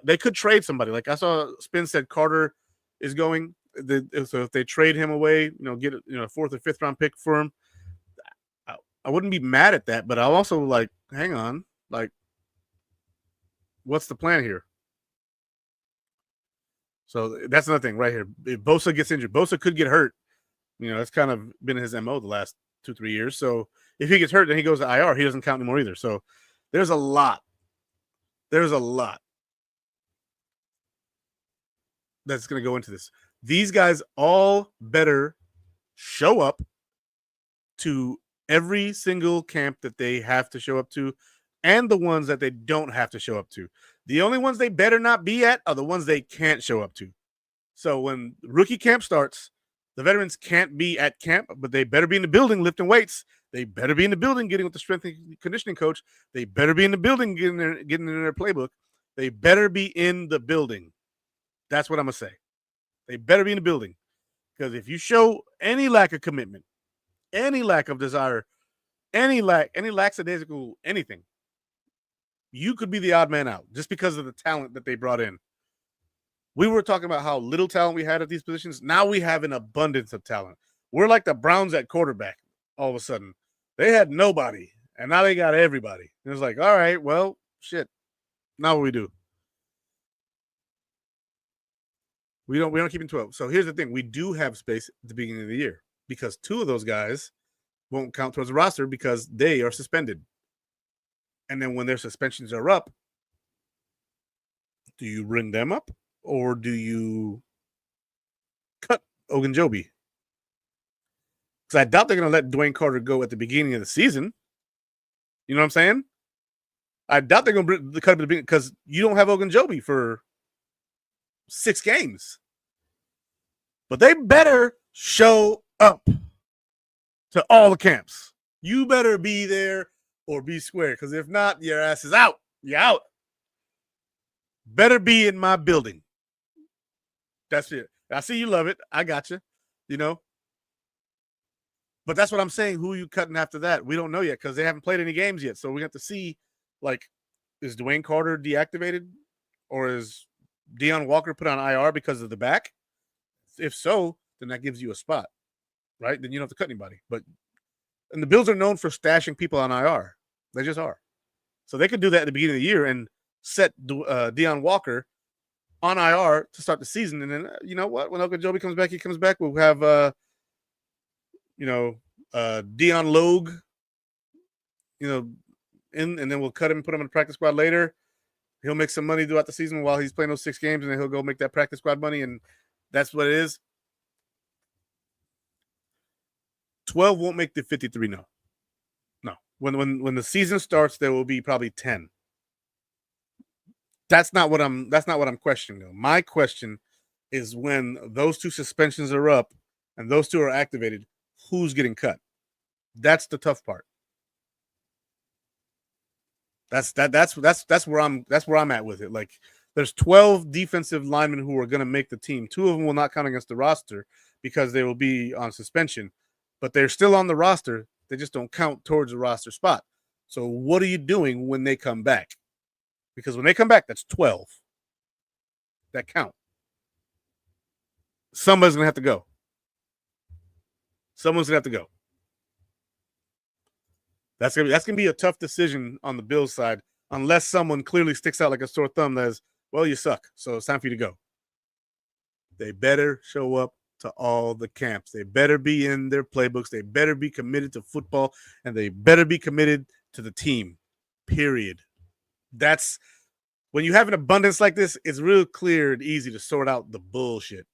They could trade somebody. Like I saw Spin said Carter is going. So if they trade him away, get a fourth or fifth round pick for him, I wouldn't be mad at that. But I'm also like, hang on, like, what's the plan here? So that's another thing right here. If Bosa gets injured, Bosa could get hurt. That's kind of been his MO the last 2-3 years. So if he gets hurt, then he goes to IR. He doesn't count anymore either. So there's a lot. There's a lot that's going to go into this. These guys all better show up to every single camp that they have to show up to and the ones that they don't have to show up to. The only ones they better not be at are the ones they can't show up to. So when rookie camp starts, the veterans can't be at camp, but they better be in the building lifting weights. They better be in the building getting with the strength and conditioning coach. They better be in the building getting in their playbook. They better be in the building. That's what I'm going to say. They better be in the building. Because if you show any lack of commitment, any lack of desire, any lackadaisical anything, you could be the odd man out just because of the talent that they brought in. We were talking about how little talent we had at these positions. Now we have an abundance of talent. We're like the Browns at quarterback all of a sudden. They had nobody, and now they got everybody. And it's like, all right, well, shit. Now what we do? We don't keep in 12. So here's the thing. We do have space at the beginning of the year because 2 of those guys won't count towards the roster because they are suspended. And then when their suspensions are up, do you bring them up or do you cut Ogunjobi? Because I doubt they're going to let Dwayne Carter go at the beginning of the season. You know what I'm saying? I doubt they're going to cut him at the beginning because you don't have Ogunjobi for 6 games. But they better show up to all the camps. You better be there or be square, because if not, your ass is out. You're out. Better be in my building. That's it. I see you love it. I got you. But that's what I'm saying. Who are you cutting after that? We don't know yet because they haven't played any games yet. So we have to see, like, is Dwayne Carter deactivated or is Deion Walker put on IR because of the back? If so, then that gives you a spot, right? Then you don't have to cut anybody. And the Bills are known for stashing people on IR. They just are. So they could do that at the beginning of the year and set Deion Walker on IR to start the season. And then, you know what? When Ogunjobi comes back, he comes back. We'll have, Deion Logue, and then we'll cut him and put him in the practice squad later. He'll make some money throughout the season while he's playing those 6 games, and then he'll go make that practice squad money, and that's what it is. 12 won't make the 53, no. When the season starts, there will be probably 10. That's not what I'm questioning, though. My question is when those 2 suspensions are up and those 2 are activated, who's getting cut? That's the tough part. That's where I'm at with it. Like, there's 12 defensive linemen who are going to make the team. 2 of them will not count against the roster because they will be on suspension, but they're still on the roster. They just don't count towards the roster spot. So what are you doing when they come back? Because when they come back, that's 12 that count. Somebody's going to have to go. Someone's going to have to go. That's gonna be a tough decision on the Bills side, unless someone clearly sticks out like a sore thumb that is, well, you suck, so it's time for you to go. They better show up to all the camps. They better be in their playbooks. They better be committed to football, and they better be committed to the team, period. That's when you have an abundance like this, it's real clear and easy to sort out the bullshit,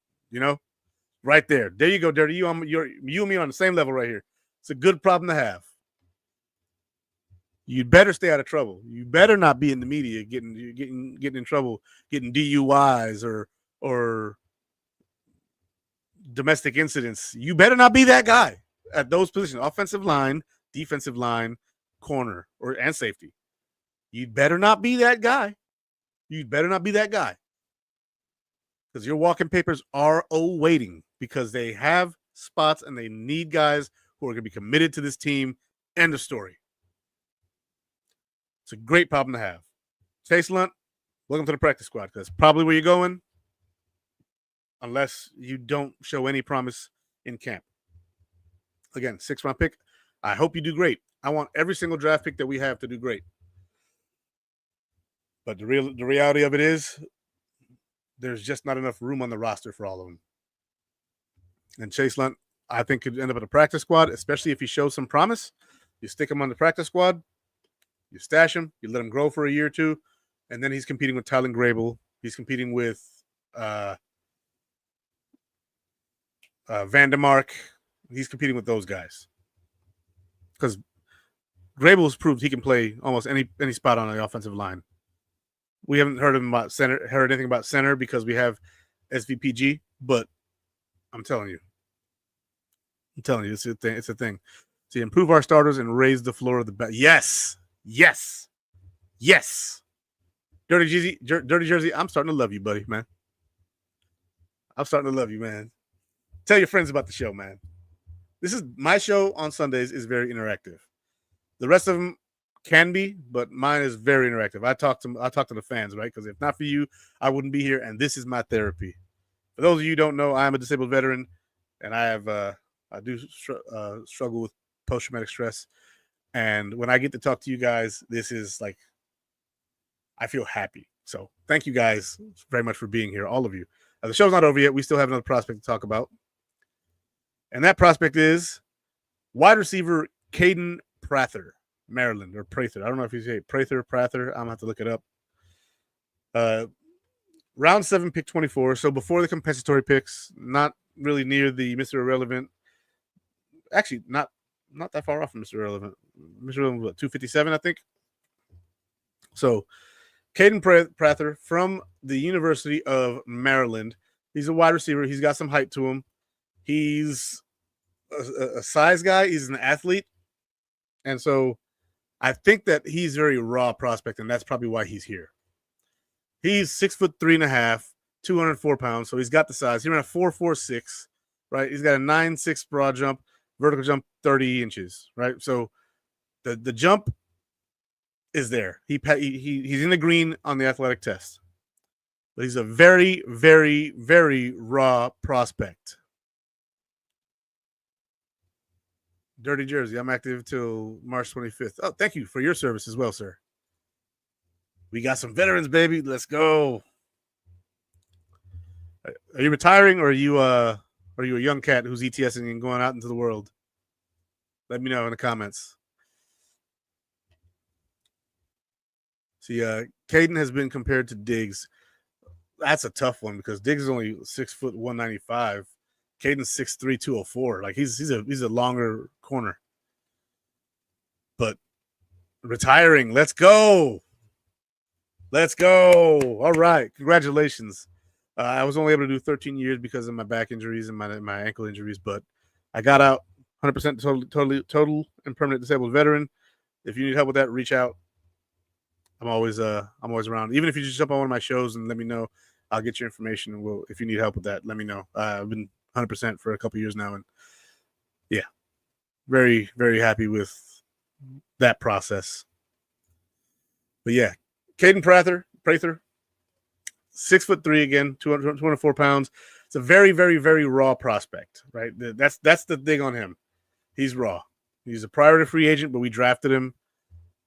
right there. There you go, Dirty. You and me on the same level right here. It's a good problem to have. You'd better stay out of trouble. You better not be in the media getting in trouble, getting DUIs or domestic incidents. You better not be that guy at those positions: offensive line, defensive line, corner, and safety. You'd better not be that guy. You'd better not be that guy, because your walking papers are awaiting, because they have spots and they need guys who are going to be committed to this team. End of story. It's a great problem to have. Chase Lunt, welcome to the practice squad, because probably where you're going, unless you don't show any promise in camp. Again, 6th-round pick. I hope you do great. I want every single draft pick that we have to do great. But the reality of it is there's just not enough room on the roster for all of them. And Chase Lunt, I think, could end up at a practice squad, especially if he shows some promise. You stick him on the practice squad, you stash him, you let him grow for a year or two, and then he's competing with Tylen Grable. He's competing with Vandermark. He's competing with those guys. Because Grable's proved he can play almost any spot on the offensive line. We haven't heard anything about center because we have SVPG, but I'm telling you, it's a thing. It's a thing. So improve our starters and raise the floor of the bat. Yes. Dirty Jersey, I'm starting to love you, buddy, man. I'm starting to love you, man. Tell your friends about the show, man. This is my show on Sundays is very interactive. The rest of them can be, but mine is very interactive. I talk to the fans, right? Because if not for you, I wouldn't be here, and this is my therapy. For those of you who don't know, I am a disabled veteran, and I do struggle with post-traumatic stress. And when I get to talk to you guys, this is like, I feel happy. So thank you guys very much for being here, all of you. The show's not over yet. We still have another prospect to talk about. And that prospect is wide receiver Caden Prather, Maryland, or Prather. I don't know if you say Prather. I'm going to have to look it up. Round 7, pick 24. So before the compensatory picks, not really near the Mr. Irrelevant. Actually, not that far off from Mr. Irrelevant. Mr. Irrelevant was 257, I think. So Caden Prather from the University of Maryland. He's a wide receiver. He's got some height to him. He's a size guy. He's an athlete. And so I think that he's very raw prospect, and that's probably why he's here. He's 6'3.5", 204 pounds. So he's got the size. He ran a 4.46, right? He's got a 9.6 broad jump, vertical jump 30 inches, right? So the jump is there. He's in the green on the athletic test. But he's a very, very, very raw prospect. Dirty Jersey, I'm active till March 25th. Oh, thank you for your service as well, sir. We got some veterans, baby. Let's go. Are you retiring, or are you a young cat who's ETSing and going out into the world? Let me know in the comments. See, Caden has been compared to Diggs. That's a tough one because Diggs is only 6 foot 195. Caden's 6'3", 204. Like he's a longer corner. But retiring, let's go. Let's go. All right. Congratulations. I was only able to do 13 years because of my back injuries and my ankle injuries, but I got out 100% total and permanent disabled veteran. If you need help with that, reach out. I'm always around. Even if you just jump on one of my shows and let me know, I'll get your information. And if you need help with that, let me know. I've been 100% for a couple years now, and yeah, very, very happy with that process. But yeah, Caden Prather, 6'3" again, 204 pounds. It's a very, very, very raw prospect, right? That's the thing on him. He's raw. He's a priority free agent, but we drafted him.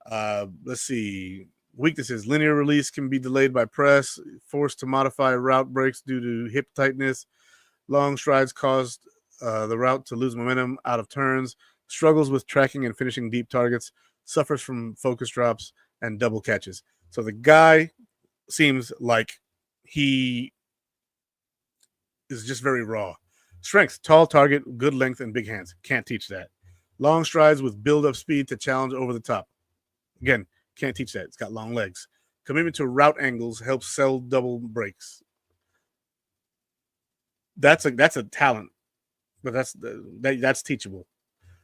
Let's see. Weaknesses: linear release can be delayed by press, forced to modify route breaks due to hip tightness. Long strides caused the route to lose momentum out of turns. Struggles with tracking and finishing deep targets. Suffers from focus drops and double catches. So the guy seems like he is just very raw. Strength: tall target, good length, and big hands. Can't teach that. Long strides with build-up speed to challenge over the top. Again, can't teach that. It's got long legs. Commitment to route angles helps sell double breaks. That's a talent, but that's teachable.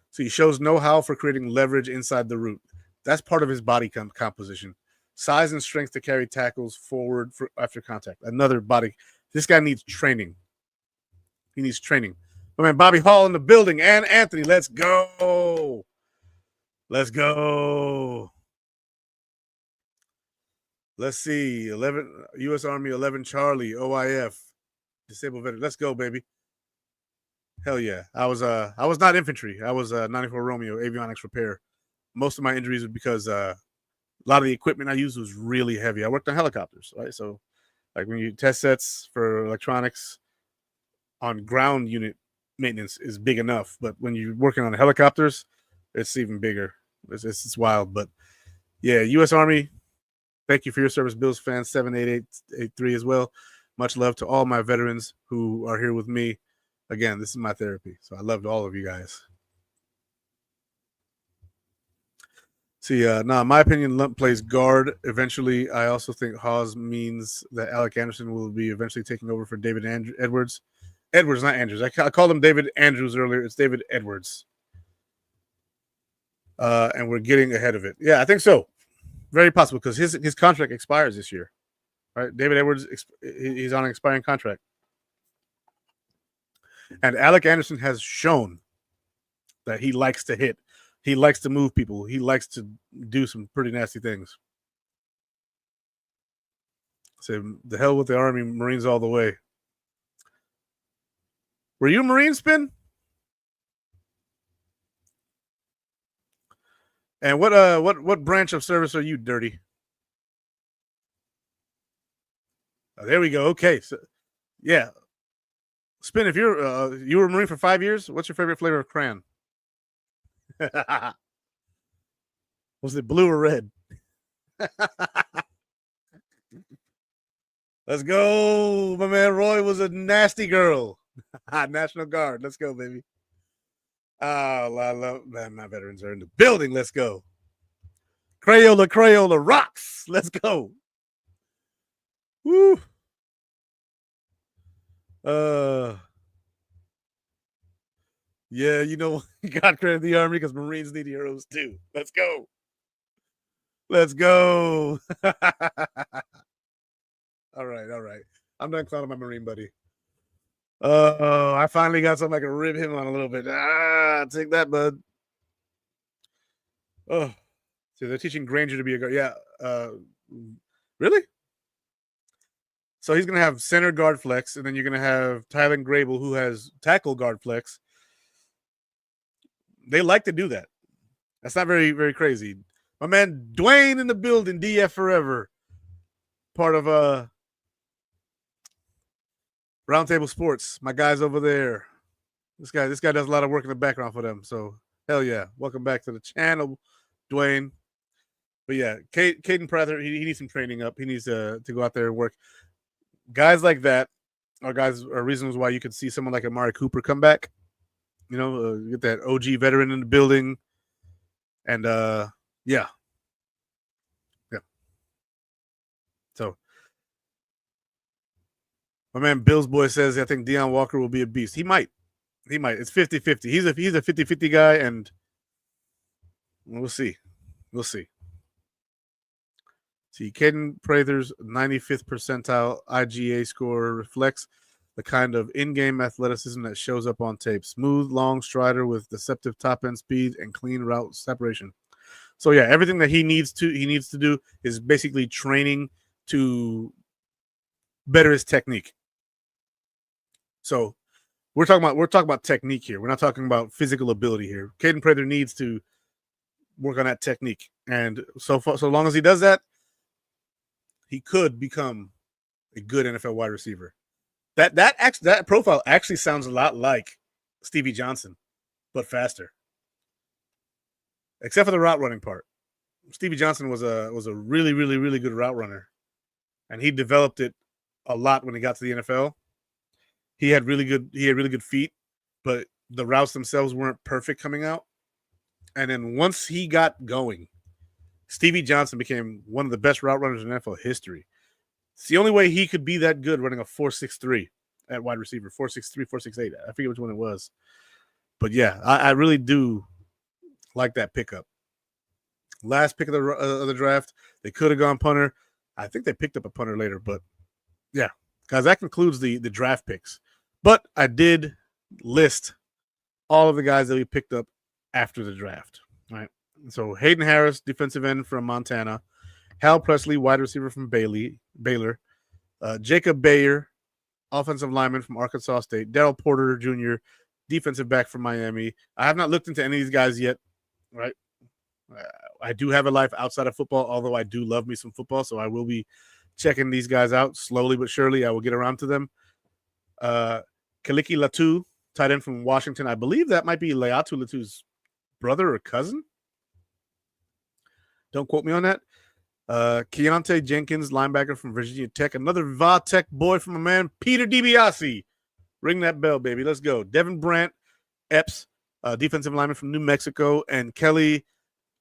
So he shows know-how for creating leverage inside the route. That's part of his body composition. Size and strength to carry tackles forward after contact. Another body. This guy needs training. He needs training. My man Bobby Hall in the building and Anthony. Let's go. Let's go. Let's see. 11 U.S. Army 11 Charlie OIF disabled veteran. Let's go, baby. Hell yeah. I was not infantry. I was 94 Romeo avionics repair. Most of my injuries were because a lot of the equipment I used was really heavy. I worked on helicopters, right? So like when you test sets for electronics on ground unit maintenance is big enough, but when you're working on helicopters, it's even bigger. It's wild, but yeah, U.S. Army. Thank you for your service, Bills fans 78883 as well. Much love to all my veterans who are here with me. Again, this is my therapy, so I love all of you guys. See, in my opinion, Lump plays guard eventually. I also think Hawes means that Alec Anderson will be eventually taking over for David Edwards. Edwards, not Andrews. I called him David Andrews earlier. It's David Edwards. And we're getting ahead of it. Yeah, I think so. Very possible because his contract expires this year. Right? David Edwards, he's on an expiring contract. And Alec Anderson has shown that he likes to hit. He likes to move people. He likes to do some pretty nasty things. So the hell with the Army, Marines all the way. Were you a Marine, Spin? And what branch of service are you, Dirty? Oh, there we go. Okay, so yeah, Spin. If you were a Marine for 5 years, what's your favorite flavor of crayon? Was it blue or red? Let's go. My man Roy was a nasty girl. National Guard. Let's go, baby. Oh, I love man, my veterans are in the building. Let's go. Crayola rocks. Let's go. Woo. Yeah, you know, God credit the Army because Marines need heroes too. Let's go. Let's go. All right. I'm done clowning my Marine buddy. I finally got something I can rib him on a little bit. Take that, bud. Oh, so they're teaching Granger to be a guard. Yeah. Really? So he's gonna have center guard flex, and then you're gonna have Tylen Grable, who has tackle guard flex. They like to do that. That's not very, very crazy. My man Dwayne in the building, DF forever. Part of Roundtable Sports. My guys over there. This guy does a lot of work in the background for them. So hell yeah. Welcome back to the channel, Dwayne. But yeah, Caden Prather, he needs some training up. He needs to go out there and work. Guys like that are reasons why you could see someone like Amari Cooper come back. You know, get that OG veteran in the building. And yeah. So my man Bill's boy says I think Deion Walker will be a beast. He might. It's 50-50. He's a 50-50 guy, and we'll see. See, Caden Prather's 95th percentile IGA score reflects the kind of in-game athleticism that shows up on tape. Smooth, long strider with deceptive top-end speed and clean route separation. So yeah, everything that he needs to do is basically training to better his technique. So we're talking about technique here. We're not talking about physical ability here. Caden Prather needs to work on that technique, and so long as he does that, he could become a good NFL wide receiver. That profile actually sounds a lot like Stevie Johnson, but faster. Except for the route running part. Stevie Johnson was a really, really, really good route runner, and he developed it a lot when he got to the NFL. He had really good feet, but the routes themselves weren't perfect coming out. And then once he got going, Stevie Johnson became one of the best route runners in NFL history. It's the only way he could be that good running a 4.63 at wide receiver, 4.63, 4.68. I forget which one it was. But yeah, I really do like that pickup. Last pick of the draft, they could have gone punter. I think they picked up a punter later, but yeah, guys, that concludes the draft picks. But I did list all of the guys that we picked up after the draft. Right. So Hayden Harris, defensive end from Montana. Hal Presley, wide receiver from Baylor. Jacob Bayer, offensive lineman from Arkansas State. Darrell Porter Jr., defensive back from Miami. I have not looked into any of these guys yet. Right. I do have a life outside of football, although I do love me some football, so I will be checking these guys out slowly but surely. I will get around to them. Kaliki Latu, tight end from Washington. I believe that might be Leatu Latu's brother or cousin. Don't quote me on that. Keontae Jenkins, linebacker from Virginia Tech. Another Va Tech boy from a man, Peter DiBiase. Ring that bell, baby. Let's go. Devin Brandt, Epps, defensive lineman from New Mexico. And Kelly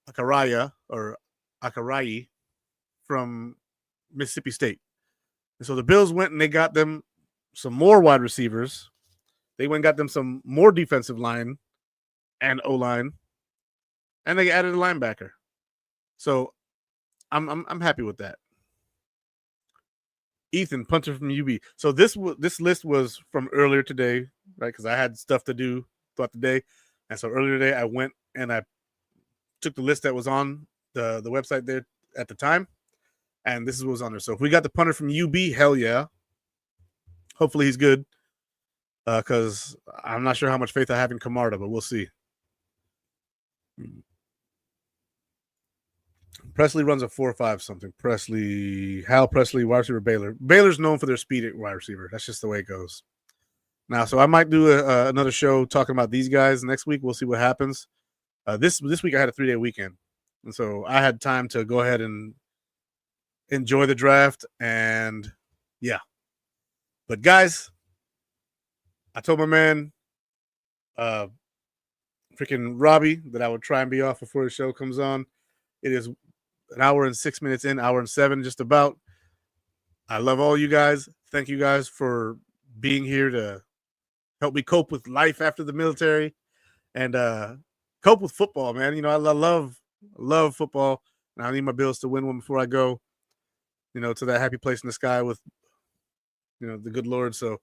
Akarai from Mississippi State. And so the Bills went and they got them some more wide receivers. They went and got them some more defensive line and O-line. And they added a linebacker. So I'm happy with that. Ethan, punter from UB. So this list was from earlier today, right? Because I had stuff to do throughout the day. And so earlier today, I went and I took the list that was on the website there at the time. And this is what was on there. So if we got the punter from UB, hell yeah. Hopefully he's good. Because I'm not sure how much faith I have in Camarda, but we'll see. Presley runs a 4.5 something. Hal Presley, wide receiver, Baylor. Baylor's known for their speed at wide receiver. That's just the way it goes. Now, so I might do another show talking about these guys next week. We'll see what happens. This week I had a 3-day weekend, and so I had time to go ahead and enjoy the draft. And yeah, but guys, I told my man, freaking Robbie, that I would try and be off before the show comes on. It is an hour and 6 minutes in, hour and 7, just about. I love all you guys. Thank you guys for being here to help me cope with life after the military and cope with football, man. You know, I love football, and I need my Bills to win one before I go, you know, to that happy place in the sky with, you know, the good Lord. So,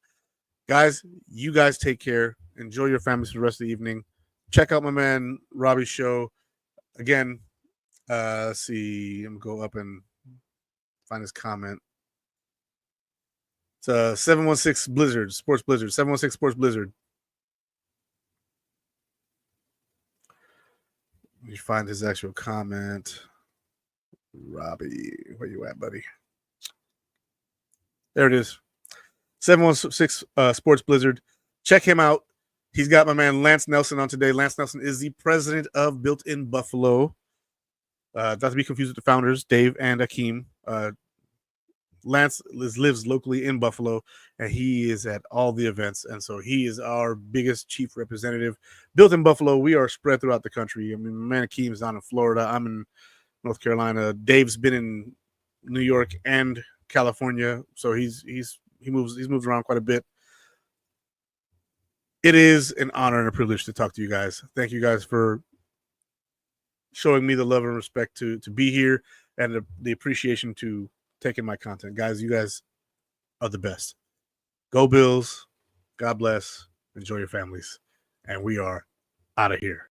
guys, you guys take care. Enjoy your families for the rest of the evening. Check out my man Robbie's show. Again, let's see. I'm gonna go up and find his comment. It's 716 Blizzard, Sports Blizzard, 716 Sports Blizzard. Let me find his actual comment. Robbie, where you at, buddy? There it is. 716 Sports Blizzard. Check him out. He's got my man Lance Nelson on today. Lance Nelson is the president of Built in Buffalo. Not to be confused with the founders, Dave and Akeem. Lance lives locally in Buffalo, and he is at all the events. And so he is our biggest chief representative. Built in Buffalo, we are spread throughout the country. I mean, my man Akeem's down in Florida. I'm in North Carolina. Dave's been in New York and California, so he moves around quite a bit. It is an honor and a privilege to talk to you guys. Thank you guys for showing me the love and respect to be here, and the appreciation to taking my content. Guys, you guys are the best. Go Bills. God bless. Enjoy your families. And we are out of here.